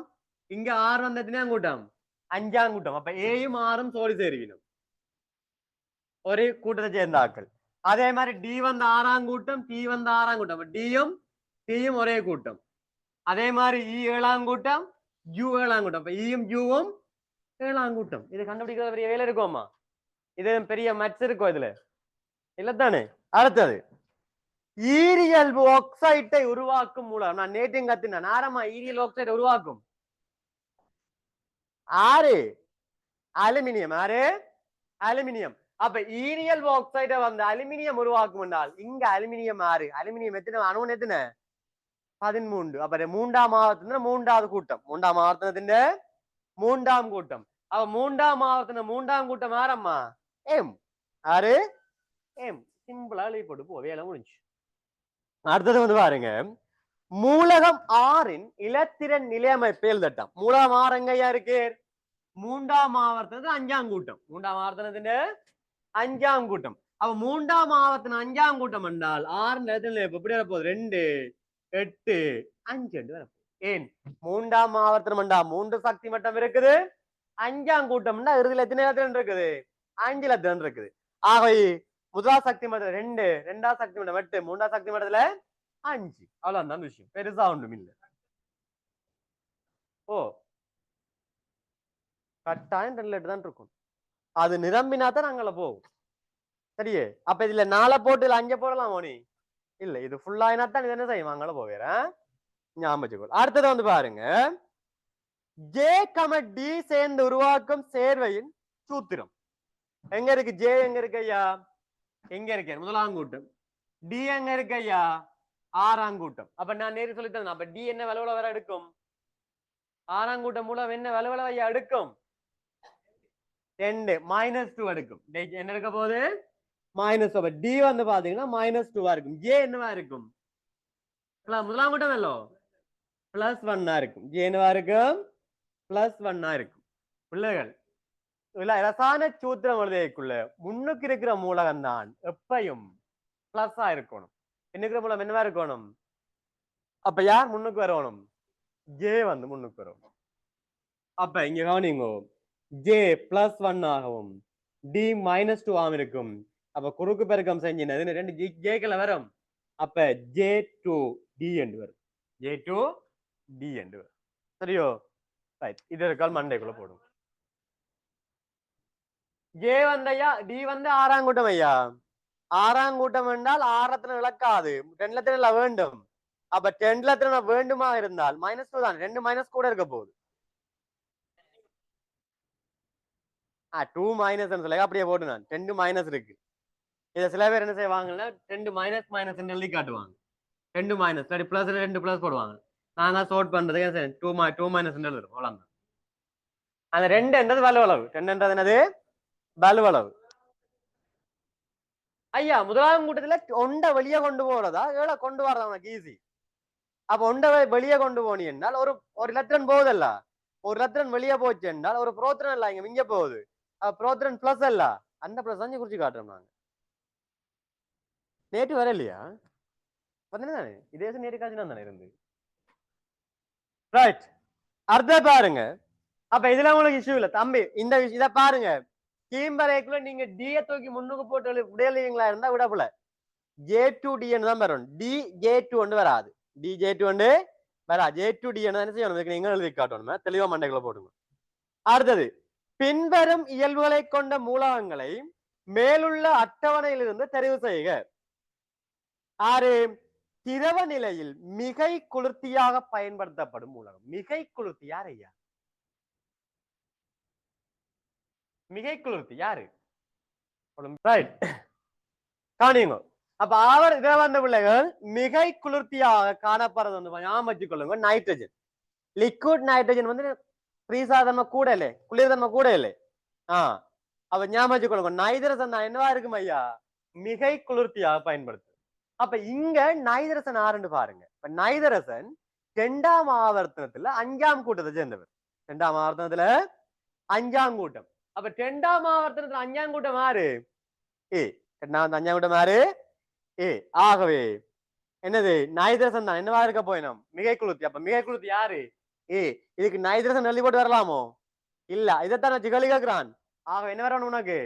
இங்க 6 வந்த எத்தனையாம் கூட்டம்? 5ஆம் கூட்டம். அப்ப ஏயும் 6ம் சோடி சேருவினும் ஒரே கூட்டத்தை சேர்ந்த ஆக்கள். அதே மாதிரி டி வந்த 6ஆம் கூட்டம், டி வந்த 6ஆம் கூட்டம். டியும் டியும் ஒரே கூட்டம். அதே மாதிரி இ 7ஆம் கூட்டம், யூ 7ஆம் கூட்டம். இயும் யூவும் 7ஆம் கூட்டம். இது கண்டுபிடிக்கிற பெரிய வேலை இருக்குமா? இது பெரிய மேட்ச் இருக்கும் இதுல இல்லத்தானே? அடுத்தது ஈரியல் ஆக்சைட்டை உருவாக்கும் மூலம். நான் நேற்றையும் கத்தினேன். ஆரமா ஈரியல் ஆக்சைடை உருவாக்கும் ஆறு அலுமினியம். ஆறு அலுமினியம். அப்ப ஈரியல் ஆக்சைடை வந்து அலுமினியம் உருவாக்கும் என்றால் இங்க அலுமினியம் 6. அலுமினியம் எத்தனை அணு எத்தனை? 13. அப்ப 3ஆம் ஆவர்த்தன 3வது கூட்டம். 3ஆம் ஆவர்த்தனத்தின் 3ஆம் கூட்டம். அப்ப 3ஆம் ஆவர்த்தன 3ஆம் கூட்டம் ஆரம்மா எம். ஆறு எம். சிம்பிளா எழுதி போட்டு போ, வேலை முடிஞ்சு. அடுத்தது வந்து பாருங்க, மூலகம் 6ன் இலத்திரன் நிலையமைப்பு எழுதட்டம். மூலகம் 6 எங்கயா இருக்கு? 3ஆம் ஆவர்த்தனத்து 5ஆம் கூட்டம். 3ஆம் ஆவர்த்தனத்தின் 5ஆம் கூட்டம். அப்ப 3ஆம் ஆவர்த்தனம் 5ஆம் கூட்டம் என்றால் 6 நிலையத்தில் எப்படி வரப்போகுது? 2 8 5 வரப்போகுது. ஏன் 3ஆம் ஆவர்த்தனம் என்றா 3 சக்தி மட்டம் இருக்குது. 5ஆம் கூட்டம் இறுதியில் எத்தனை இலத்திரன் இருக்குது? 5 இலத்திரன் இருக்குது. ஆகவே முதலாம் சக்தி மட்டத்துல 2, 2ஆம் சக்தி மட்டம் 8, 3ஆம் சக்தி மட்டத்துல 5. அவ்வளவுதான் விஷயம். பெருசா ஒன்றும் இல்லை. ஓ கட்டாயம் 2 லெட்டர் தான் இருக்கும். அது நிரம்பினா தான் நாங்கள போகும். சரியே? அப்ப இதுல 4 போட்டு 5 போடலாம் மோனி? இல்ல, இது ஃபுல்லா தான் இது என்ன செய்யும்? அங்கள போவேறேன். ஞாபகம். அடுத்தது வந்து பாருங்க, ஜே கம டி சேர்ந்து உருவாக்கும் சேர்வையின் சூத்திரம். எங்க இருக்கு? ஜே எங்க இருக்கு ஐயா? எங்க இருக்கு? முதலாம் கூட்டம். டி எங்க இருக்கு ஐயா? 6ஆம் கூட்டம். அப்ப நான் நேரு சொல்லித்தேன். அப்ப டி என்ன விளைவுல வர எடுக்கும்? ஆறாம் கூட்ட மூலம் என்ன வலுவளவையா எடுக்கும் 2 -2 எடுக்கும். என்ன எடுக்க போகுது -2. டி வந்து பாத்தீங்கன்னா -2 இருக்கும். ஏ என்னவா இருக்கும் முதலாம் கூட்டம் வெல்லோ +1 இருக்கும். ஏ என்னவா இருக்கும் +1 இருக்கும். பிள்ளைகள் ரசாயன சூத்திரம் எழுதியக்குள்ள முன்னுக்கு இருக்கிற மூலகம் தான் எப்பையும் பிளஸ்ஸா இருக்கணும். இருக்கிற மூலம் என்னவா இருக்கணும்? அப்ப யார் முன்னுக்கு வரணும்? ஜே வந்து முன்னுக்கு வரும். அப்ப இங்க கவனிங்கோ ஜே +1 ஆகவும் டி -2 ஆகும் இருக்கும். அப்ப குறுக்கு பெருக்கம் செஞ்சினது 2 ஜேக்களை வரும். அப்ப J2D என்று வரும். J2D என்று வரும். சரியோ ரைட். இது இருக்கால் மண்டைக்குள்ள போடும். ஜே வந்தையா டி வந்து ஆறாம் கூட்டம் ஐயா. ஆறாம் கூட்டம் என்றால் ஆறத்துல இழக்காது 10 வேண்டும். அப்ப 10 வேண்டுமா இருந்தால் -2 தான். 2 மைனஸ் கூட இருக்க போகுது. 2 மைனஸ் அப்படியே போட்டு நான் 2 மைனஸ் இருக்கு. இதை சில பேர் என்ன செய்வாங்கன்னா 2 மைனஸ் மைனஸ் எழுதி காட்டுவாங்க. 2 மைனஸ் சரி பிளஸ் 2 பிளஸ் போடுவாங்க. நான் தான் சோர்ட் பண்றதுக்கு 2 மைனஸ் எழுதுறோம். அவ்வளவுதான். அந்த 2 என்றது வலுவளவு. 10 என்றது என்னது வலுவளவு. ஐயா முதலாம் கூட்டத்துல ஒண்ட வெளியே கொண்டு போறதா ஏழை கொண்டு வரதா உனக்கு ஈஸி. அப்ப ஒண்ட வெளியே கொண்டு போனி என்றால் ஒரு எலக்ட்ரான் போகுதல்ல. ஒரு எலக்ட்ரான் வெளியே போச்சு என்றால் ஒரு புரோட்டான் இல்ல இங்க போகுது. புரோட்டான் பிளஸ் அல்ல. அந்த பிளஸ் தான் குறிச்சு காட்டுறோம் நாங்க. நேற்று வர இல்லையா தானே இதே நேற்று காட்சி தானே இருந்து ரைட். அடுத்த பாருங்க. அப்ப இதுல உங்களுக்கு இஷ்யூ இல்ல தம்பி. இந்த இதை பாருங்க கீம்பரேக்குள்ள நீங்க டிய தூக்கி முன்னுக்கு போட்டு விடையலீங்களா இருந்தா விடப்புல J2D தான் வரும். டி J2 வராது. டி J2 வரா. J2D என்ன செய்யணும் நீங்க எழுதி காட்டணும். தெளிவா மண்டைக்குள்ள போடுங்க. அடுத்தது பின்வரும் இயல்புகளை கொண்ட மூலகங்களை மேலுள்ள அட்டவணையிலிருந்து தெரிவு செய்க. ஆறு திரவ நிலையில் மிகை குளிர்த்தியாக பயன்படுத்தப்படும் மூலகம். மிகை குளிர்த்தி யார் ஐயா? மிகை குளிர்த்தி யாரு? காணிங்க. அப்ப அவர் இதை வந்த பிள்ளைகள் மிகை குளிர்த்தியாக காணப்படுறது வந்து ஞாபகம் வச்சுக்கொள்ளுங்க நைட்ரஜன். லிக்விட் நைட்ரஜன் வந்து பிரீசாதன்மை கூட இல்லை குளிர்தன்மை கூட இல்லை. அப்ப ஞாபகம் வச்சுக்கொள்ளுங்க நைட்ரஜன் தான் என்னவா இருக்கும் ஐயா மிகை குளிர்த்தியாக பயன்படுத்து. அப்ப இங்க நைதரசன் ஆறுன்னு பாருங்க. இப்ப நைதரசன் 2ஆம் ஆவர்த்தனத்துல 5ஆம் கூட்டத்தை சேர்ந்தவர். 2ஆம் ஆவர்த்தனத்துல 5ஆம் கூட்டம். அப்ப 2ஆம் ஆவர்த்தனத்துல 5ஆம் கூட்டம் ஆறு ஏ. 5ஆம் கூட்டம் ஆறு ஏ. ஆகவே என்னது நைதரசன் தான் என்னவா இருக்க போயினோம் மிகை குளிர்த்தி. அப்ப மிகை குளிர்த்தி யாரு ஏ. இதுக்கு நைதரசன் எழுதி போட்டு வரலாமோ இல்ல. இதைத்தான் வச்சு கேட்கிறான். ஆக என்ன வரணும் உனக்கு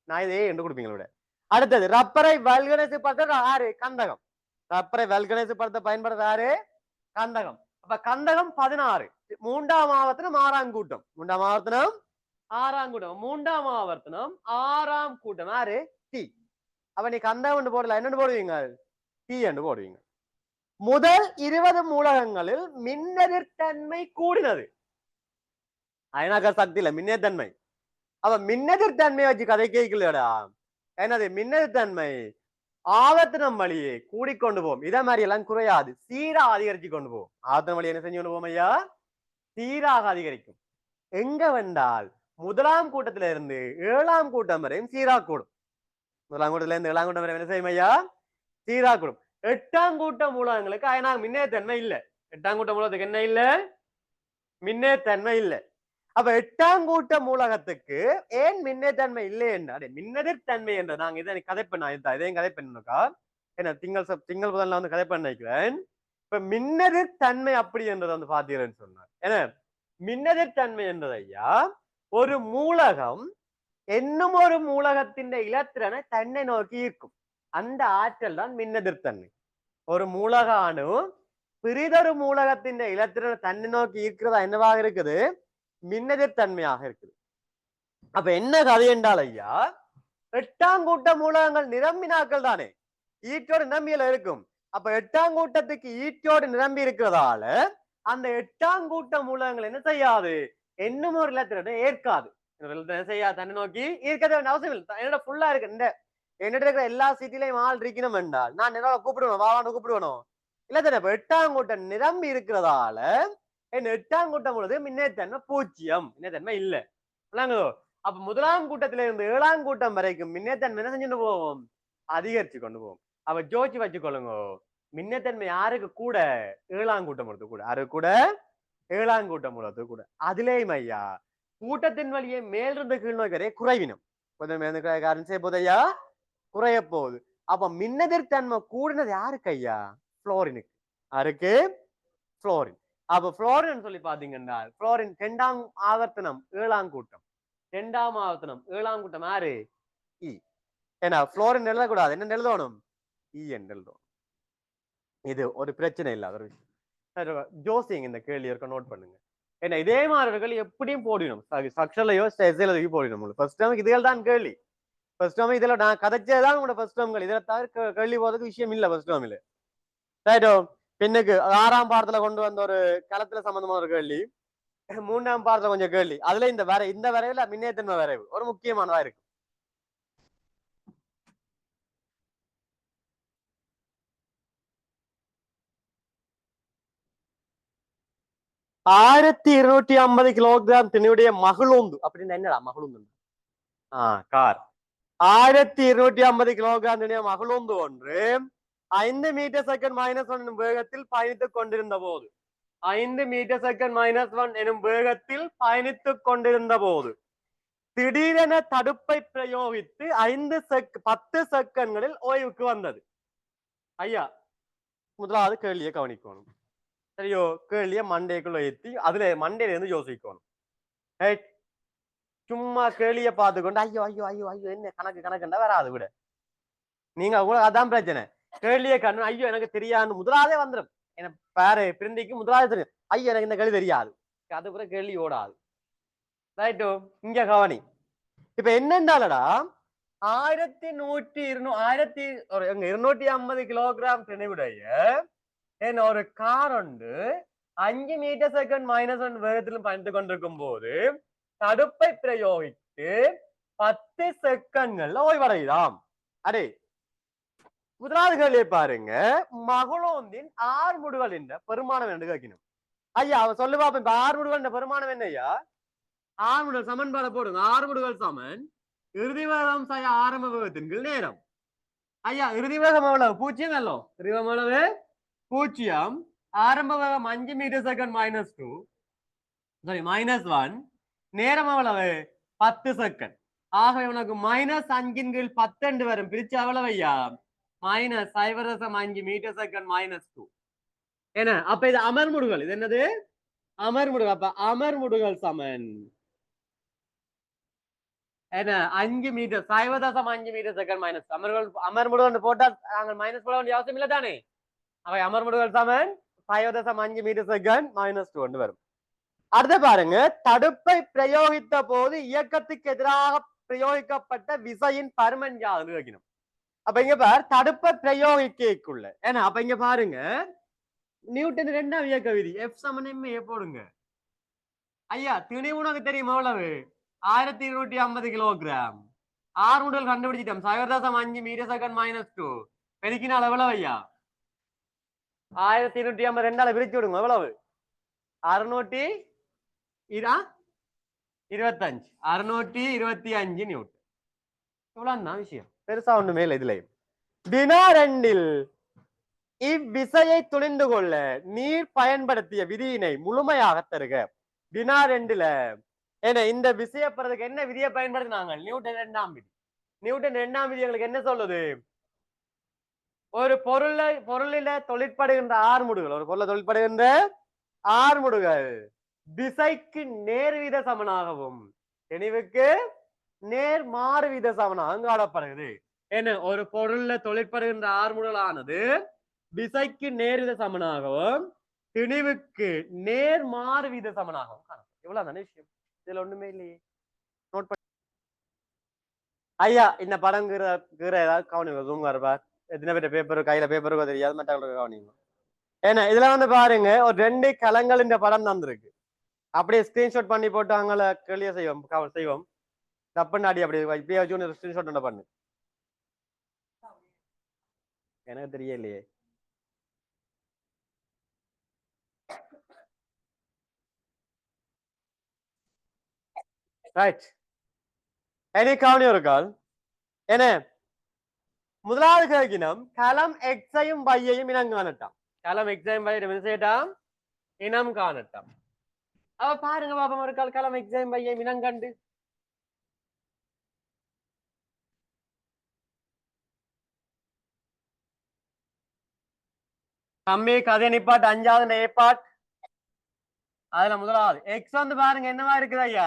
நான் இதே என்று கொடுப்பீங்களோட. அடுத்தது ரப்பரை வல்கனைசு படுத்த ஆறு கந்தகம். ரப்பரை வல்கனைசு படுத்த பயன்படுத்த ஆறு கந்தகம். அப்ப கந்தகம் 16. 3ஆம் ஆவர்த்தனம் 6ஆம் கூட்டம். 3ஆம் ஆவர்த்தனம் 6ஆம் கூட்டம். 3ஆம் ஆவர்த்தனம் 6ஆம் கூட்டம் ஆறு டி. அப்ப நீ கந்தகம் போடல என்னன்னு போடுவீங்க டி என்று போடுவீங்க. முதல் 20 மூலகங்களில் மின்னெதிர்த்தன்மை கூடினது. அயனாக்க சக்தியில மின்னெதிர்த்தன்மை. அப்ப மின்னெதிர்த்தன்மையை வச்சு கதை கேட்கலடா. என்னது மின்னெதிர்த்தன்மை ஆவர்த்தனம் வழியே கூடிக்கொண்டு போகும். இதே மாதிரி எல்லாம் குறையாது சீரா அதிகரிச்சு கொண்டு போகும். ஆவர்த்தனம் வழி என்ன செஞ்சு கொண்டு போகும் ஐயா சீராக அதிகரிக்கும். எங்க வந்தால் முதலாம் கூட்டத்தில இருந்து 7ஆம் கூட்டம் வரையும் சீரா கூடும். முதலாம் கூட்டத்தில இருந்து 7ஆம் கூட்டம் வரை என்ன செய்யும் ஐயா சீரா கூடும். 8ஆம் கூட்ட மூலகங்களுக்கு அயனாக மின்னேத்தன்மை இல்லை. 8ஆம் கூட்ட மூலத்துக்கு என்ன இல்லை மின்னேத்தன்மை இல்லை. அப்ப 8ஆம் கூட்ட மூலகத்துக்கு ஏன் மின்னேத்தன்மை இல்லை என்றால் மின்னெதிர்த்தன்மை என்ற நாங்க இதை கதை பண்ண இதையும் கதை பண்ணக்கா என்ன திங்கள் புதன்ல வந்து கதை பண்ண நினைக்கிறேன். இப்ப மின்னெதிர்த்தன்மை அப்படி என்றதை வந்து பாத்தீங்கன்னு சொன்னார். ஏன்னா மின்னெதிர்த்தன்மை என்றது ஐயா ஒரு மூலகம் என்னும் ஒரு மூலகத்தின் இலத்திரனை தன்னை நோக்கி ஈர்க்கும். அந்த ஆற்றல் தான் மின்னெதிர்த்தன்மை. ஒரு மூலக அணு பிரிதொரு மூலகத்தின் இலத்திரனை தன்னை நோக்கி ஈர்க்கிறதா என்னவாக இருக்குது மின்னெதிர்த்தன்மையாக இருக்குது. அப்ப என்ன கதை என்றால் ஐயா 8ஆம் கூட்ட மூலகங்கள் நிரம்பினாக்கள் தானே ஈட்டோடு நிரம்பியல இருக்கும். அப்ப 8ஆம் கூட்டத்துக்கு ஈட்டோடு நிரம்பி இருக்கிறதால அந்த 8ஆம் கூட்ட மூலகங்கள் என்ன செய்யாது என்னும் ஒரு இலத்திரனை ஏற்காது. செய்யாது தன்னை நோக்கி ஈர்க்க அவசியம் இல்லை. என்னோட ஃபுல்லா இருக்கு என்னிட்ட இருக்கிற எல்லா சீட்டிலையும் ஆள் இருக்கணும் என்றால் நான் என்னோட கூப்பிடுவேன் வாவான்னு கூப்பிடுவேணும் இல்ல தானே. இப்ப 8ஆம் கூட்டம் நிரம்பி இருக்கிறதால எட்டாம் கூட்டம் பொழுது மின்னேத்தன்மை 0, மின்னேத்தன்மை இல்ல. அப்ப முதலாம் கூட்டத்தில இருந்து 7ஆம் கூட்டம் வரைக்கும் மின்னேத்தன்மை என்ன செஞ்சுட்டு போவோம், அதிகரிச்சு கொண்டு போவோம். அப்ப ஜோதிச்சு வச்சுக்கொள்ளுங்க, மின்னேத்தன்மை யாருக்கு கூட, 7ஆம் கூட்டம் பொழுது கூட, யாரு கூட, 7ஆம் கூட்டம் பொழுது கூட. அதுலேயும் ஐயா கூட்டத்தின் வழியே மேலிருந்து கீழ் நோக்கி வரை குறைவினம், கொஞ்சம் காரணம் செய்ய போது ஐயா குறைய போகுது. அப்ப மின்னெதிர்த்தன்மை கூடினது யாருக்கு ஐயா, புளோரினுக்கு. யாருக்கு, புளோரின். அப்ப புளோரின் சொல்லி பாத்தீங்கன்னா புளோரின் 2ஆம் ஆவர்த்தனம் 7ஆம் கூட்டம், 2ஆம் ஆவர்த்தனம் 7ஆம் கூட்டம் யாரு, இ. ஏன்னா புளோரின் எழுதக்கூடாது, என்ன எழுதணும், இ என்று எழுதணும். இது ஒரு பிரச்சனை இல்லாத ஒரு விஷயம். ஜோசிங் இந்த கேள்வி இருக்க நோட் பண்ணுங்க. ஏன்னா இதே மாதிரி எப்படியும் போடணும், ஸ்ட்ரக்சர்லயோ எஸ்ஐலயோ போடணும். ஃபர்ஸ்ட் டேர்ம் இதுகள் தான் கேள்வி. ஃபர்ஸ்ட் டேர்ம் இதுல நான் கதைச்சதான் உங்களோட ஃபர்ஸ்ட் டேர்ம்கள், இதுல தவிர கேள்வி போறதுக்கு விஷயம் இல்ல ஃபர்ஸ்ட் டேர்ம்ல. ரைட்டோ. பின்னுக்கு 6ஆம் பாடத்துல கொண்டு வந்த ஒரு களத்துல சம்பந்தமான ஒரு கேள்வி, 3ஆம் பாடத்துல கொஞ்சம் கேள்வி. அதுல இந்த வரைவுல மின்னேத்தன்மை வரைவு ஒரு முக்கியமானதா இருக்கு. ஆயிரத்தி 250 கிலோகிராம் திணிவுடைய மகளுந்து அப்படின்னு என்னடா மகளுந்து, கார் 1250 கிலோகிராம் திணிய மகளுந்து ஒன்று 5 மீட்டர் செகண்ட் -1 வேகத்தில் பயணித்துக் கொண்டிருந்த போது, 5 மீட்டர் செகண்ட் -1 எனும் வேகத்தில் பயணித்துக் கொண்டிருந்த போது திடீரென தடுப்பை பிரயோகித்து 10 செகண்ட்களில் ஓய்வுக்கு வந்தது. ஐயா முதலாவது கேள்வியை கவனிக்கணும், சரியோ? கேள்விய மண்டைக்குள்ள ஏத்தி அதுல மண்டையில இருந்து யோசிக்கணும். சும்மா கேள்விய பார்த்துக்கொண்டு ஐயோ ஐயோ ஐயோ ஐயோ என்ன கணக்குண்டா வராது விட. நீங்க உங்களுக்கு அதான் பிரச்சனை, கேள்வியை கண்ணு ஐயோ எனக்கு தெரியாது முதலாவதே வந்துடும். எனக்கு பாரு பிரிந்திக்கு முதலாவது தெரியும், ஐயோ எனக்கு இந்த கேள்வி தெரியாது, அது கூட கேள்வி ஓடாது. ரைட்டோ. இங்க கவனி. இப்ப என்னண்டாலடா 250 கிலோகிராம் திணிவுடைய என்ன ஒரு கார் உண்டு 5 மீட்டர் செகண்ட் -1 வேகத்திலும் பயணித்துக் கொண்டிருக்கும் போது தடுப்பை பிரயோகித்து 10 செகண்ட்கள்ல ஓய்வடைதாம். அடே முதலாவது கேள்வியை பாருங்க, மகளோந்தின் ஆறுமுடுகள் என்ற பெருமானம் என்று கேட்கணும். ஐயா அவன் சொல்லு பாப்ப, இப்ப ஆறுமுடுகள் என்ற பெருமானம் என்ன ஐயா, ஆறுமுடுகள் சமன்பாடு போடுங்க. ஆறுமுடுகள் சமன் இறுதி வேகம் ஆரம்ப வேகத்தின் நேரம். ஐயா இறுதி வேகம் எவ்வளவு, 0 அல்லோ, இறுதி வேகம் எவ்வளவு, 0. ஆரம்ப வேகம் 5 மீட்டர் செகண்ட் -2 சாரி -1, நேரம் எவ்வளவு 10 செகண்ட். ஆகவே உனக்கு -5/10 வரும், பிரிச்சு எவ்வளவு ஐயா -0.5 மீட்டர் செகண்ட் -2. என்ன அப்ப இது அமர்முடுகள், இது என்னது அமர்முடுகள். அப்ப அமர்முடுகள் சமன் என்ன 5 மீட்டர் 0.5 மீட்டர் செகண்ட் அமர்முடுகள் போட்டா நாங்கள் மைனஸ் போட வேண்டிய அவசியம் இல்ல தானே. அவை அமர்முடுகள் சமன் 0.5 மீட்டர் செகண்ட் -2 வரும். அடுத்த பாருங்க, தடுப்பை பிரயோகித்த போது இயக்கத்துக்கு எதிராக பிரயோகிக்கப்பட்ட விசையின் பருமன் யாதுன்னு வைக்கணும். அப்ப இங்க பார் தடுப்பை பிரயோகிக்குள்ள ஏன்னா அப்ப இங்க பாருங்க நியூட்டன் 2ஆம் இயக்க விதி F சமன் ma போடுங்க. ஐயா திணிவு உனக்கு தெரியும் எவ்வளவு, 1250 கிலோகிராம். ஆறுமுடல் கண்டுபிடிச்சிட்டோம், 0.5 மீட்டர் செகண்ட் -2 பெருக்கினால் எவ்வளவு ஐயா 1250 2ஆல பிரிச்சு விடுங்க, எவ்வளவு 625 625 நியூட்டன். இவ்வளவுதான் விஷயம், பெருசா ஒண்ணுமே இல்லை. இதுல வினா 2ல் இவ்விசையை துணிந்து கொள்ள நீர் பயன்படுத்திய விதியினை முழுமையாக தருக. வினா 2ல ஏன்னா இந்த விசையை பெறதுக்கு என்ன விதியை பயன்படுத்தினாங்க, நியூட்டன் 2ஆம் விதி. நியூட்டன் 2ஆம் விதி எங்களுக்கு என்ன சொல்லுது, ஒரு பொருளில தொழிற்படுகின்ற ஆறுமுடுகள், ஒரு பொருளை தொழிற்படுகின்ற ஆறுமுடுகள் திசைக்கு நேர்வீத சமனாகவும் தெளிவுக்கு நேர் மாறுவீத சமனாகவும் காணப்படுகிறது. என்ன ஒரு பொருள்ல தொழிற்படுகின்ற ஆறுமுடலானது திசைக்கு நேர்வித சமனாகவும் திணிவுக்கு நேர் மாறுவீத சமனாகவும் காணப்படும். இவ்வளவு தானே விஷயம், இதுல ஒண்ணுமே இல்லையே. நோட் பண்ண ஐயா இந்த படம் ஏதாவது கவனிங்க, ஜூம் வரப்பா எத்தனை பேர் பேப்பர் கையில பேப்பருக்கோ தெரியாது, மற்றவங்களுக்கு கவனிங்க. ஏன்னா இதுல பாருங்க ஒரு 2 கலங்கள் இந்த படம் தந்திருக்கு, அப்படியே ஸ்கிரீன்ஷாட் பண்ணி போட்டு அவங்கள கிளியர் செய்வோம். தப்புன்னு அடி அப்படி இப்படியே வச்சு ஸ்கிரீன்ஷாட் பண்ணு, எனக்கு தெரியலையே. ரைட். இனி கவனி ஒரு கால் என்ன முதலாவது கேட்கினோம் களம் எக்ஸையும் பையையும் இனம் காணட்டாம். களம் எக்ஸையும் பையும் செய்யட்டாம் இனம் காணட்டாம். அவ பாருங்க பாப்பம் ஒரு கால் களம் எக்ஸையும் பையையும் இனம் கண்டு தம்பி கதை நிப்பாட்டு 5வது ஏப்பாட். அதுல முதலாவது எக்ஸ் வந்து பாருங்க என்னவா இருக்குது ஐயா.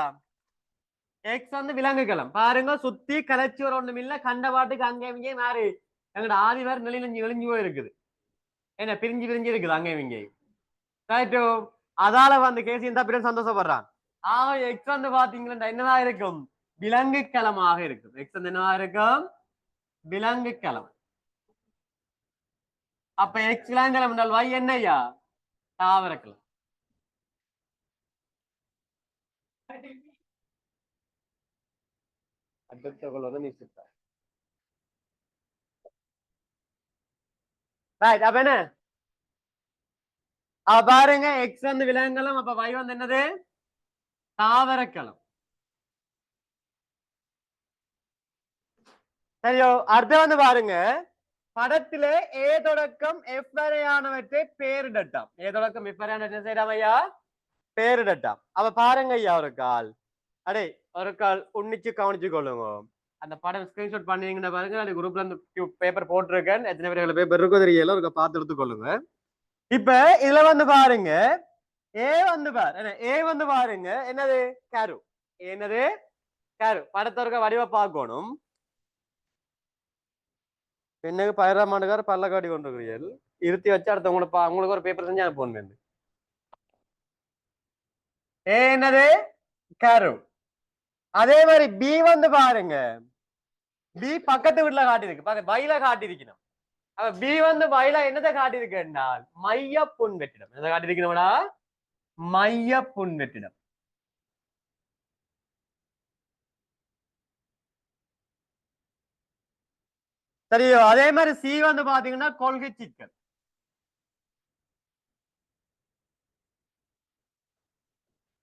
எக்ஸ் வந்து விலங்குகளம் பாருங்க சுத்தி கலைச்சுவர் ஒண்ணும் இல்ல கண்ட பாட்டுக்கு அங்கே இங்கே மாறி எங்கட ஆதிவர் நெளிஞ்சு நெளிஞ்சு போய் இருக்குது என்ன பிரிஞ்சு பிரிஞ்சு இருக்குது அங்கே இங்கே ரைட்டோ. அதால வந்து கேசி இந்த பிறகு சந்தோஷப்படுறான். ஆக எக்ஸ் வந்து பாத்தீங்கன்னா என்னவா இருக்கும் விலங்கு களமாக இருக்கும். எக்ஸ் வந்து என்னவா இருக்கும் விலங்கு களம். அப்ப எக்ஸ் விலங்குகளம் என்றால் y என்னையா தாவரக்களம். அடுத்த கொள்வது நிச்சயம். ரைட் அப்ப என்ன பாருங்க எக்ஸ் வந்து விலங்குகளம் அப்ப y வந்து என்னது தாவரக்களம். சரியோ. அடுத்து வந்து பாருங்க படத்திலே ஏ தொடக்கம் எஃப் வரையானவற்றை பேரிடட்டாம். ஏ தொடக்கம் எஃப் வரையானவற்றை செய்யறாம் ஐயா பேரிடட்டாம். அப்ப பாருங்க ஐயா ஒரு கால் அடே ஒரு கால் உன்னிச்சு கவனிச்சு கொள்ளுங்க. அந்த படம் ஸ்கிரீன்ஷாட் பண்ணீங்கன்னா பாருங்க அந்த குரூப்ல இருந்து பேப்பர் போட்டிருக்கேன். எத்தனை பேர் பேப்பர் இருக்கோ தெரியல ஒரு பார்த்து எடுத்துக்கொள்ளுங்க. இப்ப இதுல வந்து பாருங்க ஏ வந்து பாரு ஏ வந்து பாருங்க என்னது கேரு என்னது கேரு படத்தை இருக்க வடிவ பார்க்கணும். பெண்ணுக்கு 11ஆம் ஆண்டுக்கார பல்ல காட்டி கொண்டிருக்கிறீர்கள் இருத்தி வச்சு அடுத்த உங்களுக்கு ஒரு பேப்பர் செஞ்சு அனுப்பணும். ஏ என்னது கேரு. அதே மாதிரி பி வந்து பாருங்க பி பக்கத்து வீட்டுல காட்டியிருக்கு வயல காட்டியிருக்கணும். அப்ப பி வந்து வயல என்னதை காட்டியிருக்கு என்றால் மைய புண் வெற்றிடம். எதை காட்டியிருக்கணும்டா மைய புண் வெற்றிடம். சரியோ. அதே மாதிரி சி வந்து பாத்தீங்கன்னா கொள்கை சிக்கல்.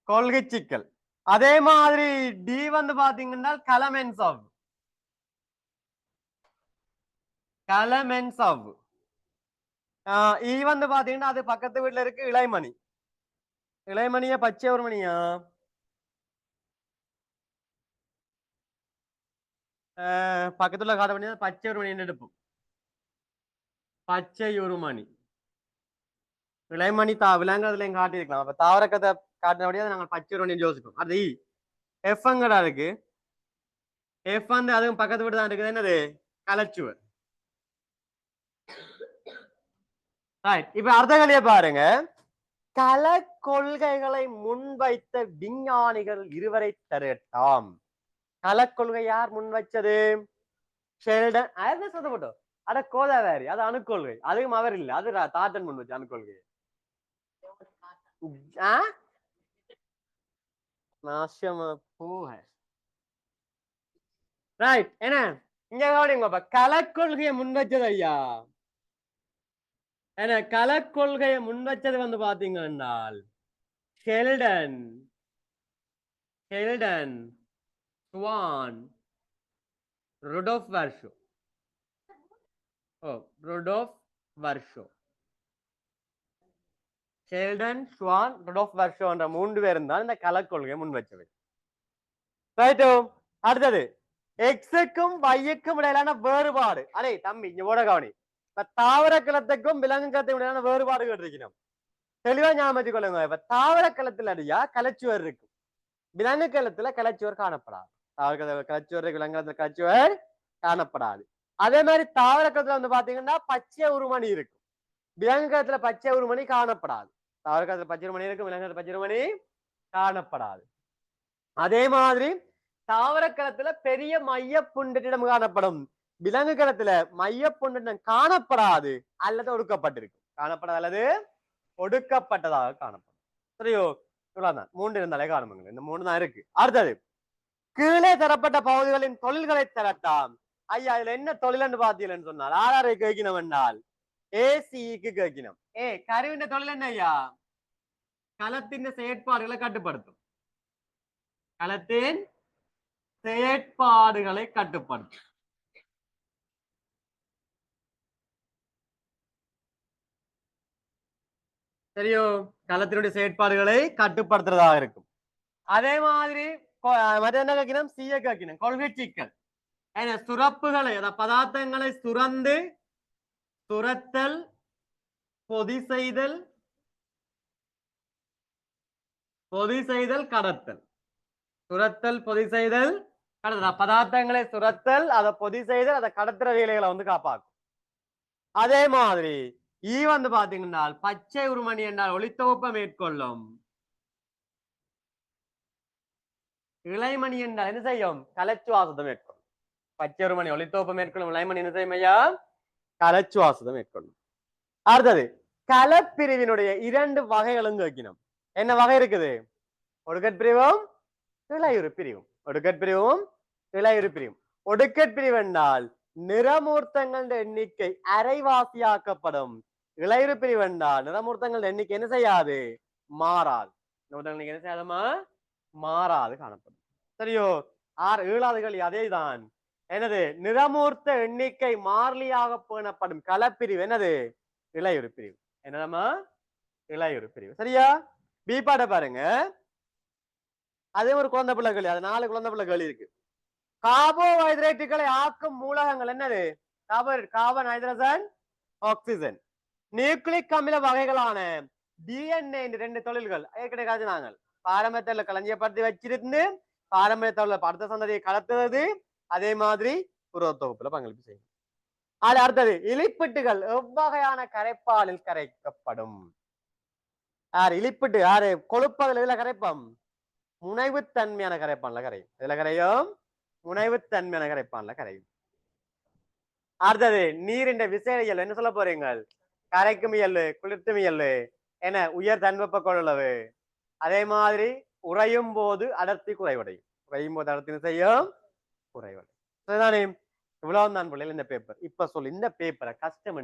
கொள்கை சிக்கல். அதே மாதிரி டி வந்து பாத்தீங்கன்னா கலமென்ஸ் ஆஃப் கலமென்ஸ் ஆஃப். இ வந்து பாத்தீங்கன்னா அது பக்கத்து வீட்டுல இருக்கு இளைமணி. இளைமணியா பச்சை ஒரு மணியா பக்கத்துல காட்ட பண்ணி பச்சை ஒரு மணி எடுப்போம். பச்சை ஒரு மணி இளைமணி விலங்குறதுல காட்டியிருக்கலாம். அப்ப தாவரக்கத்தை காட்டினபடியா நாங்கள் பச்சை ஒரு மணி யோசிப்போம். அது எஃப்ங்கடா இருக்கு. எஃப் வந்து அதுவும் பக்கத்து வீடு தான் இருக்குது என்னது கலச்சுவர். இப்ப அர்த்தங்களையே பாருங்க. கல கொள்கைகளை முன்வைத்த விஞ்ஞானிகள் இருவரை தரட்டாம். கல கொள்கை யார் முன் வச்சது ஷெல்டன். சொல்லப்பட்டோம் அட கோதாவேரி அது அணுக்கொள்கை. அதுவும் அவர் இல்லை அது தாட்டன் முன் வச்ச அணுக்கொள்கை. நாசமா போக ரைட் என்ன இங்க கவனிங்க கலக்கொள்கையை முன் வச்சது ஐயா. ஏன்னா கலக்கொள்கையை முன் வச்சது வந்து பாத்தீங்கன்னா ஷெல்டன் ஷெல்டன் ஸ்வான் ருடோஃப் வர்ஷோ. ருடோஃப் வர்ஷோ ஷெல்டன் ஸ்வான் ருடோஃப் வர்ஷோ என்ற 3 பேரும் தான் இந்த கலக்கொள்கையை முன் வச்சவை. ரைட்டோ. அடுத்தது எக்ஸுக்கும் வைக்கும் இடையிலான வேறுபாடு. அடே தம்பி இங்க ஓட கவனி. இப்ப தாவர களத்துக்கும் விலங்கு களத்துக்கும் இடையிலான வேறுபாடுகள் இருக்கணும். தெளிவா ஞாபகம் கொள்ளுங்க. இப்ப தாவர களத்துல அடியா கலைச்சுவர் இருக்கும். விலங்கு களத்துல கலைச்சுவர் காணப்படாது. தாவர கலைச்சுவர் விலங்கு கலைச்சுவர் காணப்படாது. அதே மாதிரி தாவர களத்துல வந்து பாத்தீங்கன்னா பச்சை உருமணி இருக்கும். விலங்கு களத்துல பச்சை உருமணி காணப்படாது. தாவர களத்துல பச்சை உருமணி இருக்கும். விலங்கு களத்துல பச்சை உருமணி காணப்படாது. அதே மாதிரி தாவர களத்துல பெரிய மைய புண்டிடம் காணப்படும். விலங்கு களத்துல மைய புண்டிடம் காணப்படாது அல்லது ஒடுக்கப்பட்டிருக்கும். காணப்படாது அல்லது ஒடுக்கப்பட்டதாக காணப்படும். சரியோ. இவ்வளவுதான் 3 இருந்தாலே காணுங்க. இந்த 3 தான் இருக்கு. அடுத்தது கீழே தரப்பட்ட பகுதிகளின் தொழில்களை திரட்டாம். ஐயா இதுல என்ன தொழில்னு பாத்தீங்கன்னு சொன்னால் ஆர்ஆரை கேட்கணும் என்றால் ஏசிக்கு கேட்கணும். கருவின் தொழில் என்ன ஐயா களத்தின் செயற்பாடுகளை கட்டுப்படுத்தும். களத்தின் செயற்பாடுகளை கட்டுப்படுத்தும். தெரியும், கலத்தினுடைய செயற்பாடுகளை கட்டுப்படுத்துறதாக இருக்கும். அதே மாதிரி மற்ற என்ன கேட்கணும், சீய கேட்கணும், கொள்கை சிக்கல். ஏன்னா சுரப்புகளை பதார்த்தங்களை சுரந்து சுரத்தல், பொதி செய்தல், கடத்தல். சுரத்தல், பொதி செய்தல், கடத்தல். பதார்த்தங்களை சுரத்தல், அதை பொதி செய்தல், அதை கடத்துற வேலைகளை வந்து காப்பாக்கும். அதே மாதிரி வந்து பாத்தீங்கன்னா பச்சை உருமணி என்றால் ஒளித்தொகுப்பை மேற்கொள்ளும். இளைமணி என்றால் என்ன செய்யும், கலச்சுவாசத்தை மேற்கொள்ளும். பச்சை உருமணி ஒளித்தொகுப்பை மேற்கொள்ளும், இளைமணி என்ன செய்யும் ஐயா, கலச்சுவாசத்தை மேற்கொள்ளும். அடுத்தது கலப்பிரிவினுடைய 2 வகைகளும் கேட்கணும். என்ன வகை இருக்குது, ஒடுக்கற்பிரிவும் இளையுறு பிரிவும். ஒடுக்கற்பிரிவும் இளையுறு பிரிவும். ஒடுக்கற்பிரிவு என்றால் நிறமூர்த்தங்கள் எண்ணிக்கை அரைவாசியாக்கப்படும். இளையுறு பிரிவு என்றால் நிறமூர்த்தங்கள் எண்ணிக்கை என்ன செய்யாது, மாறாது. என்ன செய்யாதமா, மாறாது காணப்படும். சரியோ, 7வது கேள்வி அதேதான். என்னது, நிறமூர்த்த எண்ணிக்கை மாறிலியாக பேணப்படும் கலப்பிரிவு என்னது, இளையுறு பிரிவு. என்னதமா, இளையுறு பிரிவு. சரியா, பி பாட பாருங்க. அதே ஒரு குழந்தை பிள்ளை கேள்வி, அது 4 குழந்தை பிள்ளை கேள்வி இருக்கு. கார்போஹைட்ரேட்டுகளை ஆக்கும் மூலகங்கள் என்னது, கார்பன், ஹைட்ரஜன், ஆக்சிஜன். நியூக்ளிக் அமில வகைகளான டிஎன்ஏ 2 தொழில்கள் ஏற்கனவே நாங்கள் பாரம்பரியத்தில் களஞ்சியப்படுத்தி வச்சிருந்து பாரம்பரியத்தில் அடுத்த சந்ததியை கலத்துவது, அதே மாதிரி புரத தொகுப்புல பங்களிப்பு செய்யும். அது அடுத்தது இலிப்பிட்டுகள் எவ்வகையான கரைப்பாலில் கரைக்கப்படும். இலிப்பிட்டு யாரு, கொழுப்பதில் இதுல கரைப்பம், முனைவுத்தன்மையான கரைப்பான்ல கரையும். இதுல கரையும், முனைவுத்தன்மையான கரைப்பான்ல கரையும். அடுத்தது நீரின் விசையியல் என்ன சொல்ல போறீங்க, கரைக்கும் இயல்பு, குளிர்த்தும் இயல்பு, என உயர் தன்வெப்ப கொள்ளளவு. அதே மாதிரி உறையும் போது அடர்த்தி குறைவடையும். உறையும் போது அடர்த்தி செய்யும், குறைவடையும். இவ்வளவு தான் பிள்ளைகள் இந்த பேப்பர். இப்ப சொல்லு, இந்த பேப்பரை கஷ்டம்